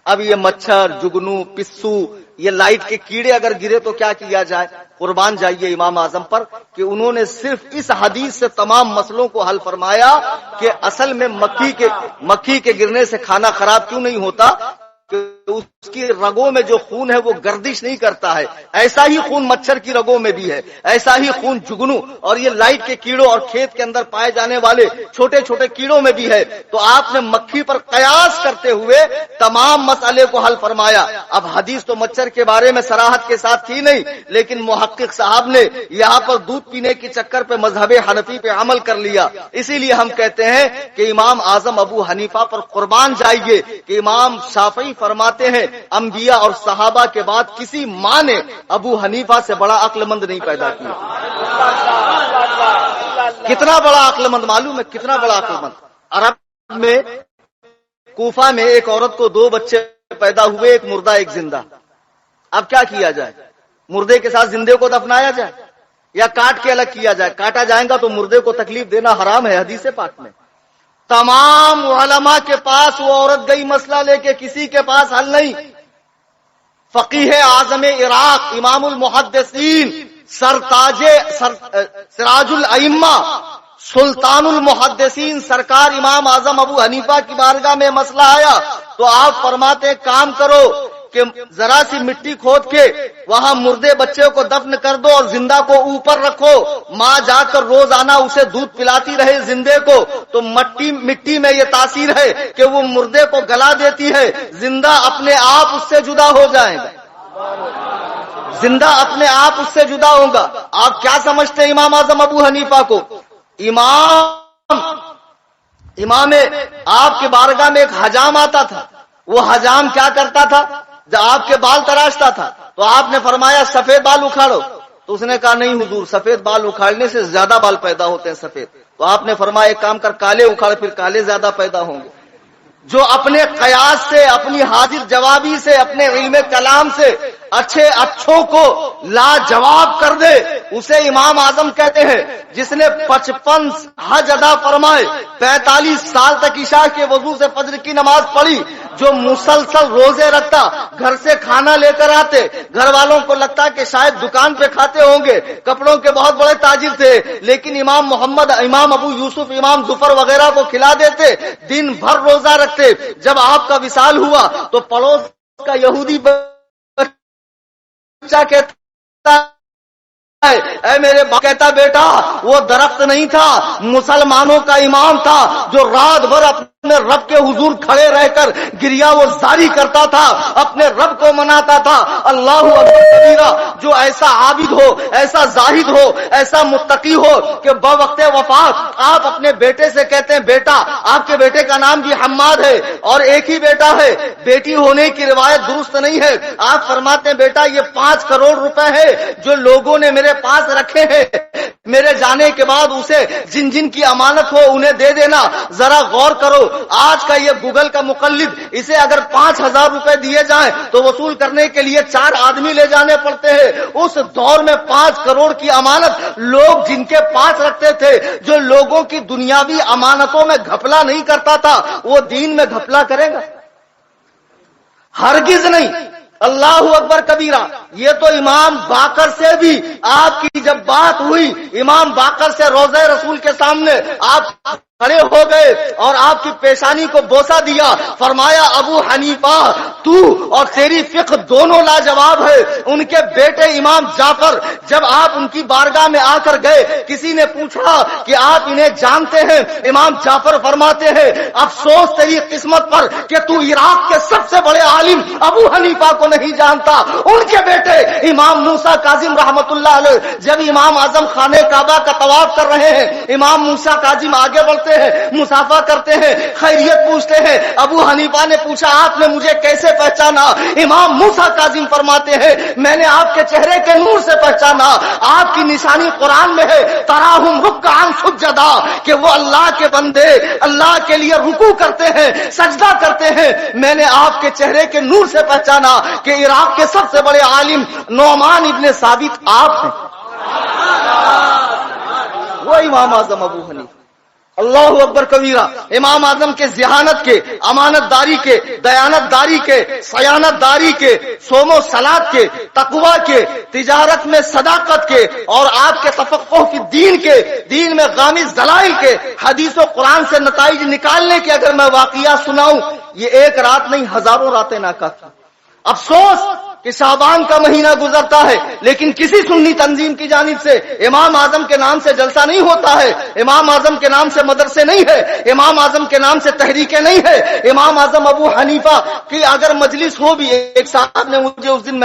اب یہ مچھر، جگنو، پسو، یہ لائٹ کے کیڑے اگر گرے تو کیا کیا جائے؟ قربان جائیے امام اعظم پر کہ انہوں نے صرف اس حدیث سے تمام مسئلوں کو حل فرمایا کہ اصل میں مکھی کے گرنے سے کھانا خراب کیوں نہیں ہوتا، کہ اس کی رگوں میں جو خون ہے وہ گردش نہیں کرتا ہے، ایسا ہی خون مچھر کی رگوں میں بھی ہے، ایسا ہی خون جگنو اور یہ لائٹ کے کیڑوں اور کھیت کے اندر پائے جانے والے چھوٹے چھوٹے کیڑوں میں بھی ہے۔ تو آپ نے مکھی پر قیاس کرتے ہوئے تمام مسئلے کو حل فرمایا۔ اب حدیث تو مچھر کے بارے میں صراحت کے ساتھ تھی نہیں، لیکن محقق صاحب نے یہاں پر دودھ پینے کے چکر پہ مذہب حنفی پہ عمل کر لیا۔ اسی لیے ہم کہتے ہیں کہ امام اعظم ابو حنیفہ پر قربان جائیے کہ امام شافعی فرماتے ہیں انبیاء اور صحابہ کے بعد کسی ماں نے ابو حنیفہ سے بڑا عقل مند نہیں پیدا کیا۔ کتنا بڑا عقل مند معلوم ہے؟ کتنا بڑا عقل مند؟ عرب میں کوفہ میں ایک عورت کو 2 بچے پیدا ہوئے، ایک مردہ ایک زندہ۔ اب کیا کیا جائے؟ مردے کے ساتھ زندے کو دفنایا جائے یا کاٹ کے الگ کیا جائے؟ کاٹا جائے گا تو مردے کو تکلیف دینا حرام ہے حدیث پاک میں۔ تمام علماء کے پاس وہ عورت گئی مسئلہ لے کے، کسی کے پاس حل نہیں۔ فقیہ اعظم عراق، امام المحدثین، سراج الائمہ، سلطان المحدثین سرکار امام اعظم ابو حنیفہ کی بارگاہ میں مسئلہ آیا تو آپ فرماتے کام کرو، کہ ذرا سی مٹی کھود کے وہاں مردے بچے کو دفن کر دو اور زندہ کو اوپر رکھو، ماں جا کر روزانہ اسے دودھ پلاتی رہے زندے کو، تو مٹی میں یہ تاثیر ہے کہ وہ مردے کو گلا دیتی ہے، زندہ اپنے آپ اس سے جدا ہو جائے گا، زندہ اپنے آپ اس سے جدا ہوگا۔ آپ کیا سمجھتے ہیں امام اعظم ابو حنیفہ کو؟ امام آپ کے بارگاہ میں ایک حجام آتا تھا، وہ حجام کیا کرتا تھا؟ جب آپ کے بال تراشتا تھا تو آپ نے فرمایا سفید بال اکھاڑو، تو اس نے کہا نہیں حضور، سفید بال اکھاڑنے سے زیادہ بال پیدا ہوتے ہیں سفید، تو آپ نے فرمایا ایک کام کر کالے اکھاڑ، پھر کالے زیادہ پیدا ہوں گے۔ جو اپنے قیاس سے، اپنی حاضر جوابی سے، اپنے علم کلام سے اچھوں کو لاجواب کر دے، اسے امام اعظم کہتے ہیں۔ جس نے 55 حج ادا فرمائے، 45 سال تک عشاء کے وضو سے فجر کی نماز پڑھی، جو مسلسل روزے رکھتا، گھر سے کھانا لے کر آتے، گھر والوں کو لگتا کہ شاید دکان پہ کھاتے ہوں گے، کپڑوں کے بہت بڑے تاجر تھے، لیکن امام محمد، امام ابو یوسف، امام ظفر وغیرہ کو کھلا دیتے، دن بھر روزہ رکھتے۔ جب آپ کا وصال ہوا تو پڑوس کا یہودی بچہ کہتا اے میرے باپ، کہتا بیٹا وہ درخت نہیں تھا، مسلمانوں کا امام تھا، جو رات بھر اپنے رب کے حضور کھڑے رہ کر گریہ وہ زاری کرتا تھا، اپنے رب کو مناتا تھا۔ اللہ اکبر کبیرہ۔ جو ایسا عابد ہو، ایسا زاہد ہو، ایسا متقی ہو کہ بوقت وفات آپ اپنے بیٹے سے کہتے ہیں بیٹا، آپ کے بیٹے کا نام بھی حماد ہے اور ایک ہی بیٹا ہے، بیٹی ہونے کی روایت درست نہیں ہے، آپ فرماتے ہیں بیٹا یہ 5 کروڑ روپے ہے جو لوگوں نے میرے پاس رکھے ہیں، میرے جانے کے بعد اسے جن جن کی امانت ہو انہیں دے دینا۔ ذرا غور کرو، آج کا یہ گوگل کا مقلد، اسے اگر 5000 روپے دیے جائیں تو وصول کرنے کے لیے 4 آدمی لے جانے پڑتے ہیں۔ اس دور میں 5 کروڑ کی امانت لوگ جن کے پاس رکھتے تھے، جو لوگوں کی دنیاوی امانتوں میں گھپلا نہیں کرتا تھا، وہ دین میں گھپلا کرے گا؟ ہرگز نہیں۔ اللہ اکبر کبیرہ۔ یہ تو امام باقر سے بھی آپ کی جب بات ہوئی، امام باقر سے روضہ رسول کے سامنے آپ کھڑے ہو گئے اور آپ کی پیشانی کو بوسہ دیا، فرمایا ابو حنیفہ تو اور تیری فقہ دونوں لاجواب ہے۔ ان کے بیٹے امام جعفر جب آپ ان کی بارگاہ میں آ کر گئے، کسی نے پوچھا کہ آپ انہیں جانتے ہیں؟ امام جعفر فرماتے ہیں افسوس تیری قسمت پر کہ تو عراق کے سب سے بڑے عالم ابو حنیفہ کو نہیں جانتا۔ ان کے بیٹے امام موسیٰ کاظم رحمت اللہ علیہ جب امام اعظم خانہ کعبہ کا طواف کر رہے ہیں، امام موسیٰ کاظم آگے بڑھتے ہیں، مصافحہ کرتے ہیں، خیریت پوچھتے ہیں۔ ابو حنیفہ نے پوچھا آپ نے مجھے کیسے پہچانا؟ امام موسیٰ کاظم فرماتے ہیں میں نے آپ کے چہرے کے نور سے پہچانا، آپ کی نشانی قرآن میں ہے تراہم رکعا سجدا، کہ وہ اللہ کے بندے اللہ کے لیے رکوع کرتے ہیں، سجدہ کرتے ہیں۔ میں نے آپ کے چہرے کے نور سے پہچانا کہ عراق کے سب سے بڑے عالم نعمان ابن ثابت آپ ہیں، وہ امام اعظم ابو حنیفہ۔ اللہ اکبر کبیرہ۔ امام اعظم کے ذہانت کے، امانت داری کے، دیانت داری کے، سیانت داری کے، صوم و صلات کے، تقوی کے، تجارت میں صداقت کے، اور آپ کے تفقہ فی الدین کے، دین میں غامض دلائل کے، حدیث و قرآن سے نتائج نکالنے کے اگر میں واقعہ سناؤں، یہ ایک رات نہیں ہزاروں راتیں ناکافی۔ افسوس کہ شعبان کا مہینہ گزرتا ہے لیکن کسی سنی تنظیم کی جانب سے امام اعظم کے نام سے جلسہ نہیں ہوتا ہے، امام اعظم کے نام سے مدرسے نہیں ہے، امام اعظم کے نام سے تحریکیں نہیں ہے۔ امام اعظم ابو حنیفہ کی اگر مجلس ہو بھی، ایک صاحب نے مجھے اس دن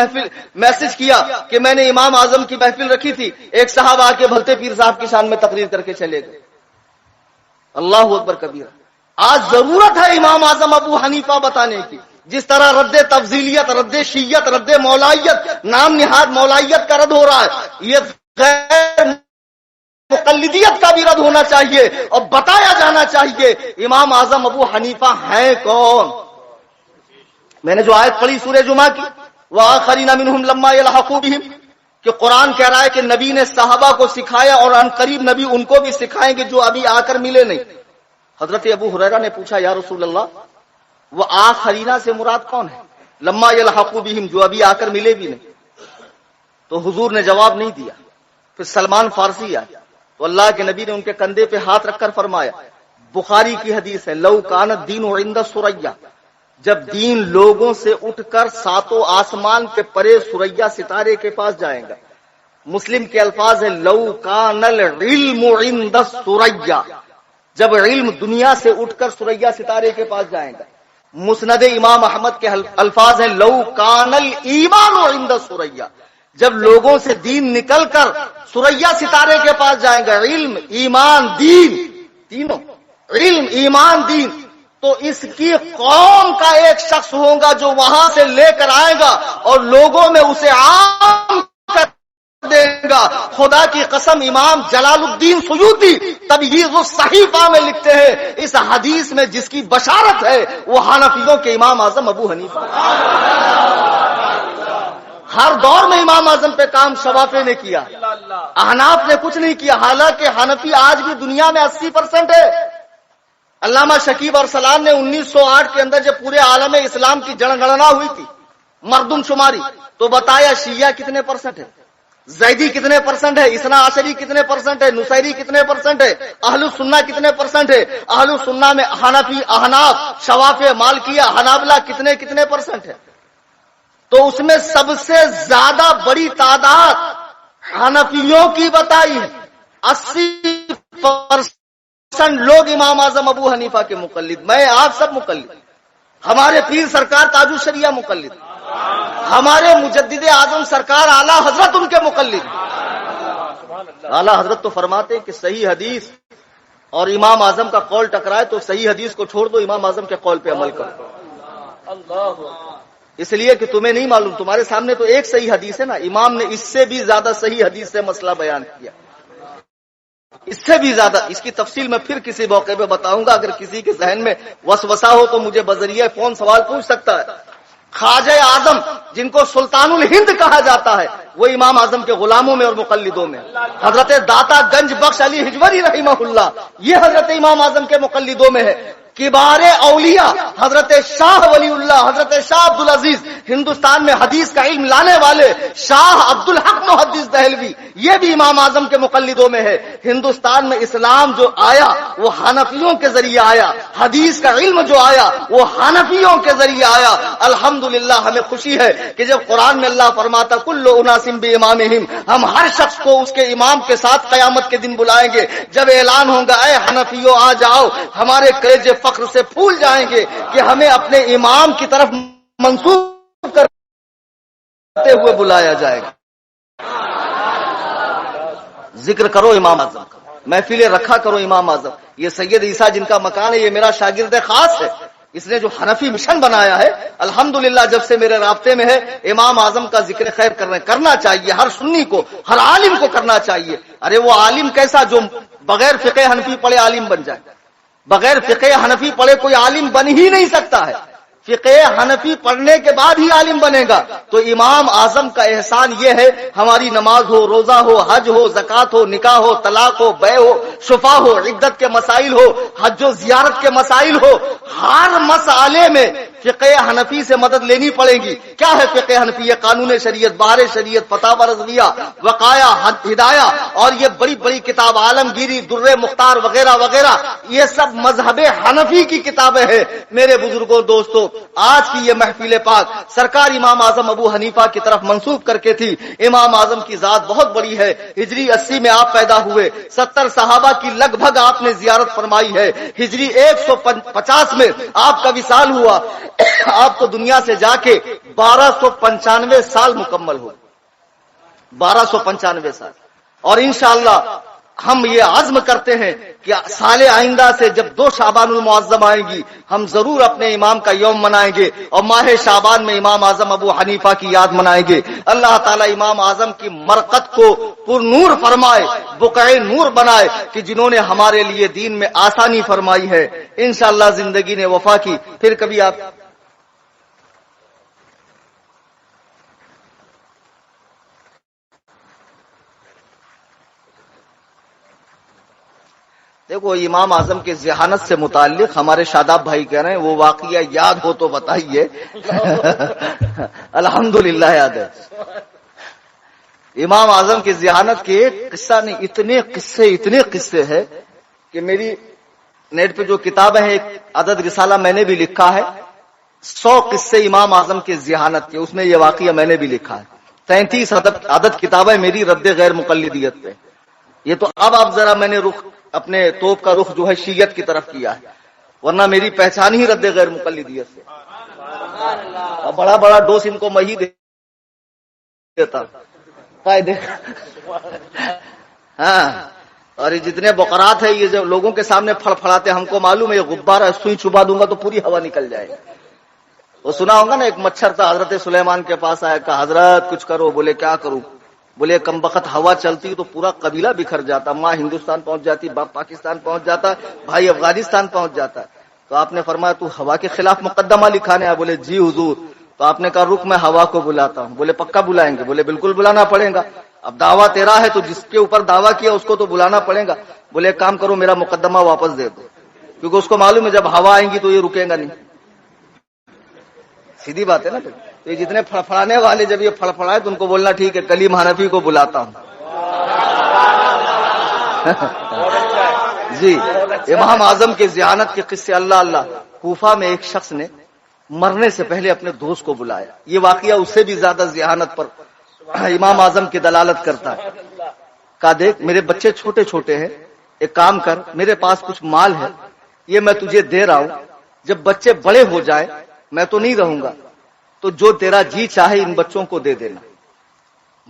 میسج کیا کہ میں نے امام اعظم کی محفل رکھی تھی، ایک صاحب آ کے بھلتے پیر صاحب کی شان میں تقریر کر کے چلے گئے۔ اللہ اکبر کبیرہ۔ آج ضرورت ہے امام اعظم ابو حنیفہ بتانے کی، جس طرح رد تفضیلیت، رد شیعت، رد مولائیت، نام نہاد مولائیت کا رد ہو رہا ہے، یہ غیر مقلدیت کا بھی رد ہونا چاہیے اور بتایا جانا چاہیے امام اعظم ابو حنیفہ ہیں کون۔ میں نے جو آیت پڑھی سورہ جمعہ کی، وآخرین منہم لما یلحقوا بہم، کہ قرآن کہہ رہا ہے کہ نبی نے صحابہ کو سکھایا اور ان قریب نبی ان کو بھی سکھائیں گے جو ابھی آ کر ملے نہیں۔ حضرت ابو ہریرہ نے پوچھا یا رسول اللہ وہ آخرینا سے مراد کون ہے؟ لما یلحقوا بہم، جو ابھی آ کر ملے بھی نہیں۔ تو حضور نے جواب نہیں دیا۔ پھر سلمان فارسی آیا تو اللہ کے نبی نے ان کے کندھے پہ ہاتھ رکھ کر فرمایا، بخاری کی حدیث ہے، لو کان الدین عند ثریا، جب دین لوگوں سے اٹھ کر ساتوں آسمان کے پرے ثریا ستارے کے پاس جائیں گا. مسلم کے الفاظ ہیں لو کان العلم عند الثریا، جب علم دنیا سے اٹھ کر ثریا ستارے کے پاس جائیں گا. مسند امام احمد کے الفاظ ہیں لو کان الایمان عند الثریا، جب لوگوں سے دین نکل کر ثریا ستارے کے پاس جائیں گا. علم ایمان دین تینوں، علم ایمان دین، تو اس کی قوم کا ایک شخص ہوگا جو وہاں سے لے کر آئے گا اور لوگوں میں اسے عام کر دے گا. خدا کی قسم امام جلال الدین سیوطی تمہیز الصحیفہ میں لکھتے ہیں اس حدیث میں جس کی بشارت ہے وہ حنفیوں کے امام اعظم ابو حنیفہ. ہر دور میں امام اعظم پہ کام شوافے نے کیا، احناف نے کچھ نہیں کیا. حالانکہ حنفی آج بھی دنیا میں 80% ہے. علامہ شکیب اور سلام نے 1908 کے اندر جب پورے عالم اسلام کی جنگڑنا ہوئی تھی مردم شماری، تو بتایا شیعہ کتنے پرسنٹ ہے، زیدی کتنے پرسنٹ ہے، اثنا عشری کتنے پرسنٹ ہے، نصیری کتنے پرسنٹ ہے، اہل السنہ کتنے پرسنٹ ہے. اہل السنہ میں حنفی، احناف، شوافے، مالکیہ، حنابلہ کتنے پرسنٹ ہے. تو اس میں سب سے زیادہ بڑی تعداد حنفیوں کی بتائی ہے. 80% لوگ امام اعظم ابو حنیفہ کے مقلد، میں آپ سب مقلد، ہمارے پیر سرکار تاج الشریعہ مقلد، ہمارے مجدد اعظم سرکار اعلی حضرت ان کے مقلد. اعلی حضرت تو فرماتے ہیں کہ صحیح حدیث اور امام اعظم کا قول ٹکرائے تو صحیح حدیث کو چھوڑ دو، امام اعظم کے قول پہ عمل کرو. اس لیے کہ تمہیں نہیں معلوم، تمہارے سامنے تو ایک صحیح حدیث ہے نا، امام نے اس سے بھی زیادہ صحیح حدیث سے مسئلہ بیان کیا، اس سے بھی زیادہ. اس کی تفصیل میں پھر کسی موقع پہ بتاؤں گا. اگر کسی کے ذہن میں وسوسہ ہو تو مجھے بذریعہ فون سوال پوچھ سکتا ہے. خواجہ اعظم جن کو سلطان الہند کہا جاتا ہے وہ امام اعظم کے غلاموں میں اور مقلدوں میں. حضرت داتا گنج بخش علی ہجوری رحمہ اللہ یہ حضرت امام اعظم کے مقلدوں میں ہے. کبار اولیاء حضرت شاہ ولی اللہ، حضرت شاہ عبد العزیز، ہندوستان میں حدیث کا علم لانے والے شاہ عبد الحق محدث دہلوی، یہ بھی امام اعظم کے مقلدوں میں ہے. ہندوستان میں اسلام جو آیا وہ حنفیوں کے ذریعے آیا، حدیث کا علم جو آیا وہ حنفیوں کے ذریعے آیا. الحمدللہ ہمیں خوشی ہے کہ جب قرآن میں اللہ فرماتا کل اناس بامامہم، ہم ہر شخص کو اس کے امام کے ساتھ قیامت کے دن بلائیں گے. جب اعلان ہوگا اے حنفیوں آ جاؤ، ہمارے کلیجے فخر سے پھول جائیں گے کہ ہمیں اپنے امام کی طرف منسوب کرتے ہوئے بلایا جائے گا. ذکر کرو امام اعظم کا، محفلیں رکھا کرو امام اعظم. یہ سید عیسیٰ جن کا مکان ہے یہ میرا شاگرد خاص ہے، اس نے جو حنفی مشن بنایا ہے الحمدللہ جب سے میرے رابطے میں ہے امام اعظم کا ذکر خیر کرنا چاہیے. ہر سنی کو، ہر عالم کو کرنا چاہیے. ارے وہ عالم کیسا جو بغیر فقہ حنفی پڑھے عالم بن جائے، بغیر فقہ حنفی پڑھے کوئی عالم بن ہی نہیں سکتا ہے. فقہ حنفی پڑھنے کے بعد ہی عالم بنے گا. تو امام اعظم کا احسان یہ ہے ہماری نماز ہو، روزہ ہو، حج ہو، زکات ہو، نکاح ہو، طلاق ہو، بیع ہو، شفا ہو، عدت کے مسائل ہو، حج و زیارت کے مسائل ہو، ہر مسئلے میں فقہ حنفی سے مدد لینی پڑے گی. کیا ہے فقہ حنفی؟ یہ قانون شریعت، بہار شریعت، فتاوی رضویہ، وقایہ، ہدایہ اور یہ بڑی بڑی کتاب عالمگیری، در مختار وغیرہ وغیرہ، یہ سب مذہب حنفی کی کتابیں ہیں. میرے بزرگوں، دوستوں، آج کی یہ محفل پاک سرکار امام اعظم ابو حنیفہ کی طرف منسوب کر کے تھی. امام اعظم کی ذات بہت بڑی ہے. ہجری 80 میں آپ پیدا ہوئے، 70 صحابہ کی لگ بھگ آپ نے زیارت فرمائی ہے. ہجری 150 میں آپ کا وصال ہوا. آپ تو دنیا سے جا کے 1295 سال مکمل ہو، 1295 سال. اور انشاءاللہ ہم یہ عزم کرتے ہیں کہ سال آئندہ سے جب 2 شعبان المعظم آئے گی ہم ضرور اپنے امام کا یوم منائیں گے اور ماہ شعبان میں امام اعظم ابو حنیفہ کی یاد منائیں گے. اللہ تعالیٰ امام اعظم کی مرقد کو پر نور فرمائے، بقعہ نور بنائے کہ جنہوں نے ہمارے لیے دین میں آسانی فرمائی ہے. انشاءاللہ زندگی نے وفا کی. پھر کبھی آپ دیکھو امام اعظم کے ذہانت سے متعلق ہمارے شاداب بھائی کہہ رہے ہیں وہ واقعہ یاد ہو تو بتائیے. الحمدللہ یاد ہے. امام اعظم کی ذہانت کے ایک قصہ نہیں، اتنے قصے ہیں کہ میری نیٹ پہ جو کتابیں ہیں ایک عدد رسالہ میں نے بھی لکھا ہے 100 قصے امام اعظم کے ذہانت کے، اس میں یہ واقعہ میں نے بھی لکھا ہے. 33 عدد کتابیں میری رد غیر مقلدیت پہ. یہ تو اب ذرا میں نے رخ اپنے توپ کا رخ جو ہے شیعت کی طرف کیا ہے، ورنہ میری پہچان ہی رد غیر مقلدیت سے. بڑا بڑا ڈوس ان کو میں ہی دیتا. ہاں، اور یہ جتنے بقرات ہیں یہ جو لوگوں کے سامنے پھڑپھڑاتے، ہم کو معلوم ہے یہ غبارہ سوئی چھپا دوں گا تو پوری ہوا نکل جائے گی. وہ سنا ہوگا نا، ایک مچھر تھا حضرت سلیمان کے پاس آیا، کہا حضرت کچھ کرو. بولے کیا کروں؟ بولے کم بخت ہوا چلتی تو پورا قبیلہ بکھر جاتا، ماں ہندوستان پہنچ جاتی، باپ پاکستان پہنچ جاتا، بھائی افغانستان پہنچ جاتا. تو آپ نے فرمایا تو ہوا کے خلاف مقدمہ لکھانے آیا؟ بولے جی حضور. تو آپ نے کہا رک میں ہوا کو بلاتا ہوں. بولے پکا بلائیں گے؟ بولے بالکل بلانا پڑے گا. اب دعویٰ تیرا ہے تو جس کے اوپر دعویٰ کیا اس کو تو بلانا پڑے گا. بولے ایک کام کرو میرا مقدمہ واپس دے دو، کیونکہ اس کو معلوم ہے جب ہوا آئیں گی تو یہ رکے گا نہیں. سیدھی بات ہے نا. تو یہ جتنے پھڑپھڑانے والے جب یہ پھڑپھڑائے تو ان کو بولنا ٹھیک ہے کلیم حنفی کو بلاتا ہوں. جی، امام اعظم کے ذہانت کے قصے. اللہ اللہ، کوفہ میں ایک شخص نے مرنے سے پہلے اپنے دوست کو بلایا. یہ واقعہ اس سے بھی زیادہ ذہانت پر امام اعظم کی دلالت کرتا ہے. کہا دیکھ میرے بچے چھوٹے چھوٹے ہیں، ایک کام کر، میرے پاس کچھ مال ہے، یہ میں تجھے دے رہا ہوں، جب بچے بڑے ہو جائیں میں تو نہیں رہوں گا، تو جو تیرا جی چاہے ان بچوں کو دے دینا.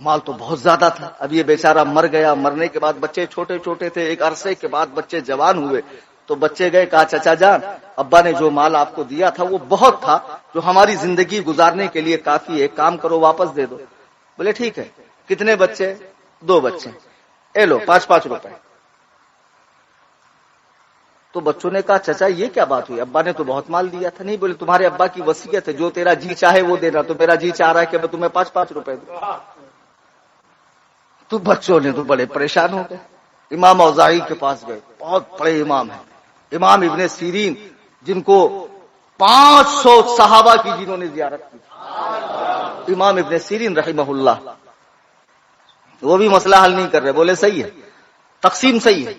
مال تو بہت زیادہ تھا. اب یہ بیچارہ مر گیا. مرنے کے بعد بچے چھوٹے چھوٹے تھے. ایک عرصے کے بعد بچے جوان ہوئے تو بچے گئے، کہا چچا جان ابا نے جو مال آپ کو دیا تھا وہ بہت تھا، جو ہماری زندگی گزارنے کے لیے کافی ہے، کام کرو واپس دے دو. بولے ٹھیک ہے. کتنے بچے؟ 2 بچے. اے لو 5-5 روپے. تو بچوں نے کہا چچا یہ کیا بات ہوئی، ابا نے تو بہت مال دیا تھا. نہیں، بولے تمہارے ابا کی وصیت ہے جو تیرا جی چاہے وہ دینا، تو میرا جی چاہ رہا ہے کہ میں تمہیں 5-5 روپے دوں. تو بچوں نے تو بڑے پریشان ہو گئے. امام اوزاعی کے پاس گئے، بہت بڑے امام ہیں. امام ابن سیرین جن کو 500 صحابہ کی جنہوں نے زیارت کی. امام ابن سیرین رحمہ اللہ وہ بھی مسئلہ حل نہیں کر رہے. بولے صحیح ہے، تقسیم صحیح ہے.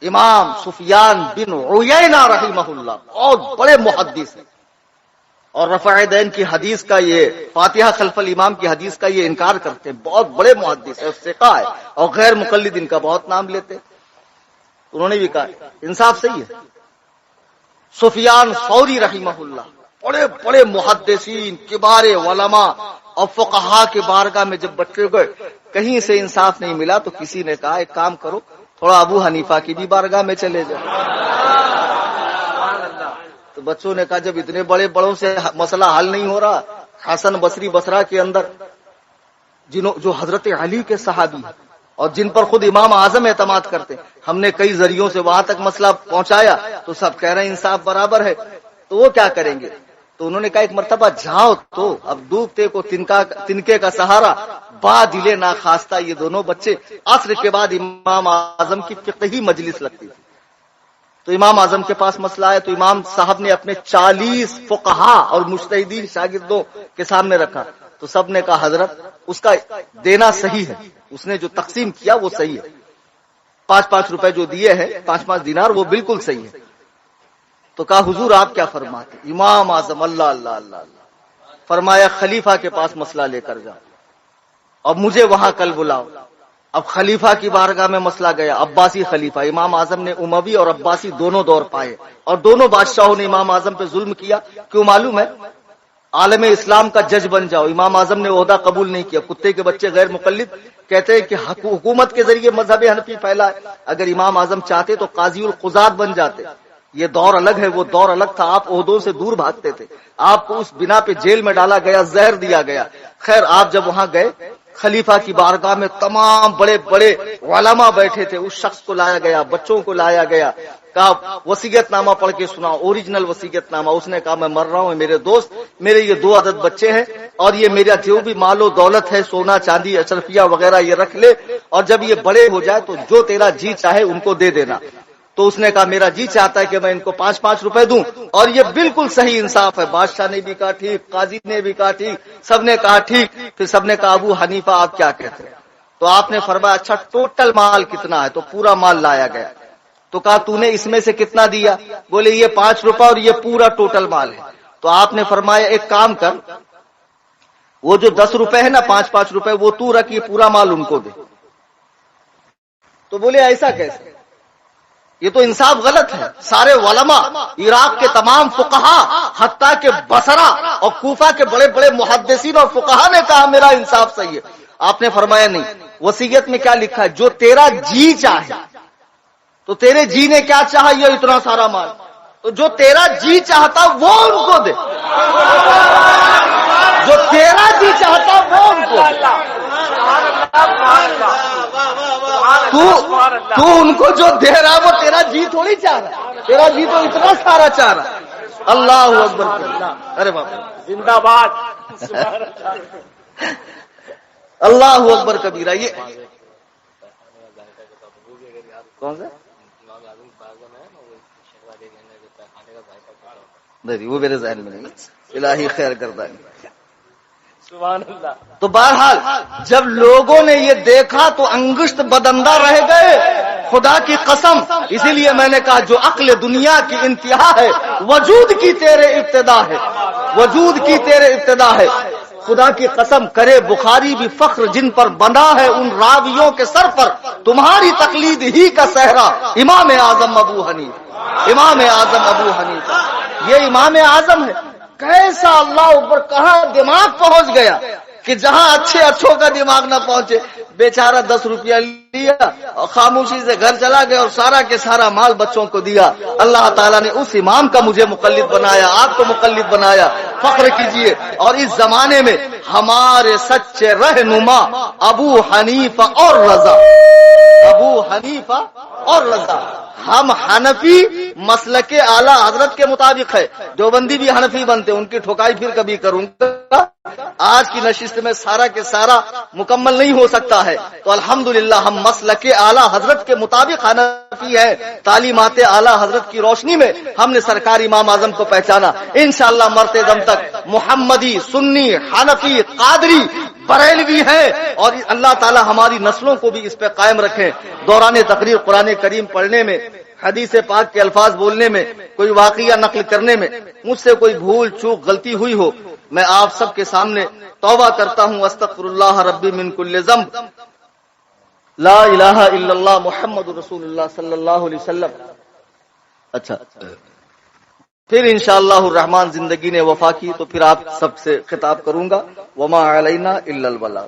امام سفیان بن عیینہ رحمہ اللہ بہت بڑے محدث ہیں، اور رفع دین کی حدیث کا یہ فاتحہ خلف الامام کی حدیث کا یہ انکار کرتے ہیں. بہت بڑے محدث ہے، ثقہ ہے، اور غیر مقلد ان کا بہت نام لیتے. انہوں نے بھی کہا انصاف صحیح ہے. سفیان ثوری رحمہ اللہ بڑے بڑے محدثین، کبار علماء اور فقہاء کے بارگاہ میں جب بچے گئے کہیں سے انصاف نہیں ملا تو کسی نے کہا ایک کام کرو تھوڑا ابو حنیفہ کی بھی بارگاہ میں چلے جاؤ. تو بچوں نے کہا جب اتنے بڑے بڑوں سے مسئلہ حل نہیں ہو رہا، حسن بصری بصرہ کے اندر جو حضرت علی کے صحابی اور جن پر خود امام اعظم اعتماد کرتے، ہم نے کئی ذریعوں سے وہاں تک مسئلہ پہنچایا تو سب کہہ رہے ہیں انصاف برابر ہے، تو وہ کیا کریں گے؟ تو انہوں نے کہا ایک مرتبہ جاؤ تو اب ڈوبتے کو تنکے کا سہارا، با دلے ناخواستہ یہ دونوں بچے. عصر کے بعد امام اعظم کی فقہی مجلس لگتی تھی، تو امام اعظم کے پاس مسئلہ ہے تو امام صاحب نے اپنے 40 فقہاء اور مجتہدین شاگردوں کے سامنے رکھا. تو سب نے کہا حضرت اس کا دینا صحیح ہے، اس نے جو تقسیم کیا وہ صحیح ہے، 5-5 روپے جو دیے ہیں 5-5 دینار وہ بالکل صحیح ہے. تو کہا حضور آپ کیا فرماتے؟ امام اعظم اللہ اللہ اللہ اللہ فرمایا خلیفہ کے پاس مسئلہ لے کر جاؤ اور مجھے وہاں کل بلاؤ. اب خلیفہ کی بارگاہ میں مسئلہ گیا. عباسی خلیفہ، امام اعظم نے اموی اور عباسی دونوں دور پائے اور دونوں بادشاہوں نے امام اعظم پہ ظلم کیا. کیوں معلوم ہے؟ عالم اسلام کا جج بن جاؤ. امام اعظم نے عہدہ قبول نہیں کیا. کتے کے بچے غیر مقلد کہتے ہیں کہ حکومت کے ذریعے مذہب حنفی پھیلا ہے. اگر امام اعظم چاہتے تو قاضی القضات بن جاتے. یہ دور الگ ہے، وہ دور الگ تھا. آپ عہدوں سے دور بھاگتے تھے، آپ کو اس بنا پہ جیل میں ڈالا گیا، زہر دیا گیا. خیر آپ جب وہاں گئے خلیفہ کی بارگاہ میں تمام بڑے بڑے علماء بیٹھے تھے. اس شخص کو لایا گیا، بچوں کو لایا گیا، کہا وصیت نامہ پڑھ کے سنا، اوریجنل وصیت نامہ. اس نے کہا میں مر رہا ہوں، میرے دوست میرے یہ 2 عدد بچے ہیں اور یہ میرا جو بھی مال و دولت ہے سونا چاندی اشرفیہ وغیرہ یہ رکھ لے، اور جب یہ بڑے ہو جائے تو جو تیرا جی چاہے ان کو دے دینا. تو اس نے کہا میرا جی چاہتا ہے کہ میں ان کو 5-5 روپے دوں، اور یہ بالکل صحیح انصاف ہے. بادشاہ نے بھی کہا ٹھیک، قاضی نے بھی کہا ٹھیک، سب نے کہا ٹھیک. پھر سب نے کہا ابو حنیفہ آپ کیا کہتے ہیں؟ تو آپ نے فرمایا اچھا ٹوٹل مال کتنا ہے؟ تو پورا مال لایا گیا. تو کہا تو نے اس میں سے کتنا دیا؟ بولے یہ 5 روپے اور یہ پورا ٹوٹل مال ہے. تو آپ نے فرمایا ایک کام کر، وہ جو 10 روپے ہے نا 5-5 روپے وہ تو رکھ، یہ پورا مال ان کو دے۔ تو بولے ایسا کیسے، یہ تو انصاف غلط ہے۔ سارے علماء، عراق کے تمام فقہا، حتیٰ کہ بصرہ اور کوفہ کے بڑے بڑے محدثین اور فقہا نے کہا میرا انصاف صحیح ہے۔ آپ نے فرمایا نہیں، وصیت میں کیا لکھا ہے، جو تیرا جی چاہے۔ تو تیرے جی نے کیا چاہا، یہ اتنا سارا مال، تو جو تیرا جی چاہتا وہ ان کو دے، جو تیرا جی چاہتا وہ ان کو دے۔ تو ان کو جو دے رہا وہ تیرا جی تھوڑی چاہ رہا، تیرا جی تو اتنا سارا چاہ رہا۔ اللہ اکبر، ارے باپ زندہ باد، اللہ اکبر کبیرہ۔ یہ کون سا نہیں، وہ میرے ذہن میں نہیں، الہی خیر کردہ ہے۔ سبحان اللہ۔ تو بہرحال جب لوگوں نے یہ دیکھا تو انگشت بدندہ رہ گئے، خدا کی قسم۔ اسی لیے میں نے کہا جو عقل دنیا کی انتہا ہے، وجود کی تیرے ابتدا ہے، وجود کی تیرے ابتدا ہے۔ خدا کی قسم کرے بخاری بھی فخر جن پر بندھا ہے ان راویوں کے سر پر، تمہاری تقلید ہی کا صحرا امام اعظم ابو حنیفہ، امام اعظم ابو حنیفہ۔ یہ امام اعظم ہے، کیسا اللہ اوپر کہاں دماغ پہنچ گیا کہ جہاں اچھے اچھوں کا دماغ نہ پہنچے۔ بیچارہ 10 روپیہ لیا اور خاموشی سے گھر چلا گیا اور سارا کے سارا مال بچوں کو دیا۔ اللہ تعالیٰ نے اس امام کا مجھے مقلد بنایا، آپ کو مقلد بنایا، فخر کیجئے۔ اور اس زمانے میں ہمارے سچے رہنما ابو حنیفہ اور رضا، ابو حنیفہ اور رضا۔ ہم حنفی مسلک اعلی حضرت کے مطابق ہے، دیوبندی بھی حنفی بنتے، ان کی ٹھوکائی پھر کبھی کروں گا، آج کی نشست میں سارا کے سارا مکمل نہیں ہو سکتا ہے۔ تو الحمدللہ ہم مسلک اعلی حضرت کے مطابق حنفی ہیں، تعلیمات اعلی حضرت کی روشنی میں ہم نے سرکار امام اعظم کو پہچانا۔ انشاءاللہ مرتے دم تک محمدی، سنی، حنفی، قادری، بریلوی ہیں، اور اللہ تعالی ہماری نسلوں کو بھی اس پہ قائم رکھیں۔ دوران تقریر قرآن کریم پڑھنے میں، حدیث پاک کے الفاظ بولنے میں، کوئی واقعہ نقل کرنے میں مجھ سے کوئی بھول چوک غلطی ہوئی ہو، میں آپ سب کے سامنے توبہ کرتا ہوں۔ استغفر اللہ ربی من کل ذنب، لا الہ الا اللہ محمد رسول اللہ صلی اللہ علیہ وسلم۔ اچھا، پھر انشاءاللہ الرحمن زندگی نے وفا کی تو پھر آپ سب سے خطاب کروں گا، وما علینا الا البلاغ۔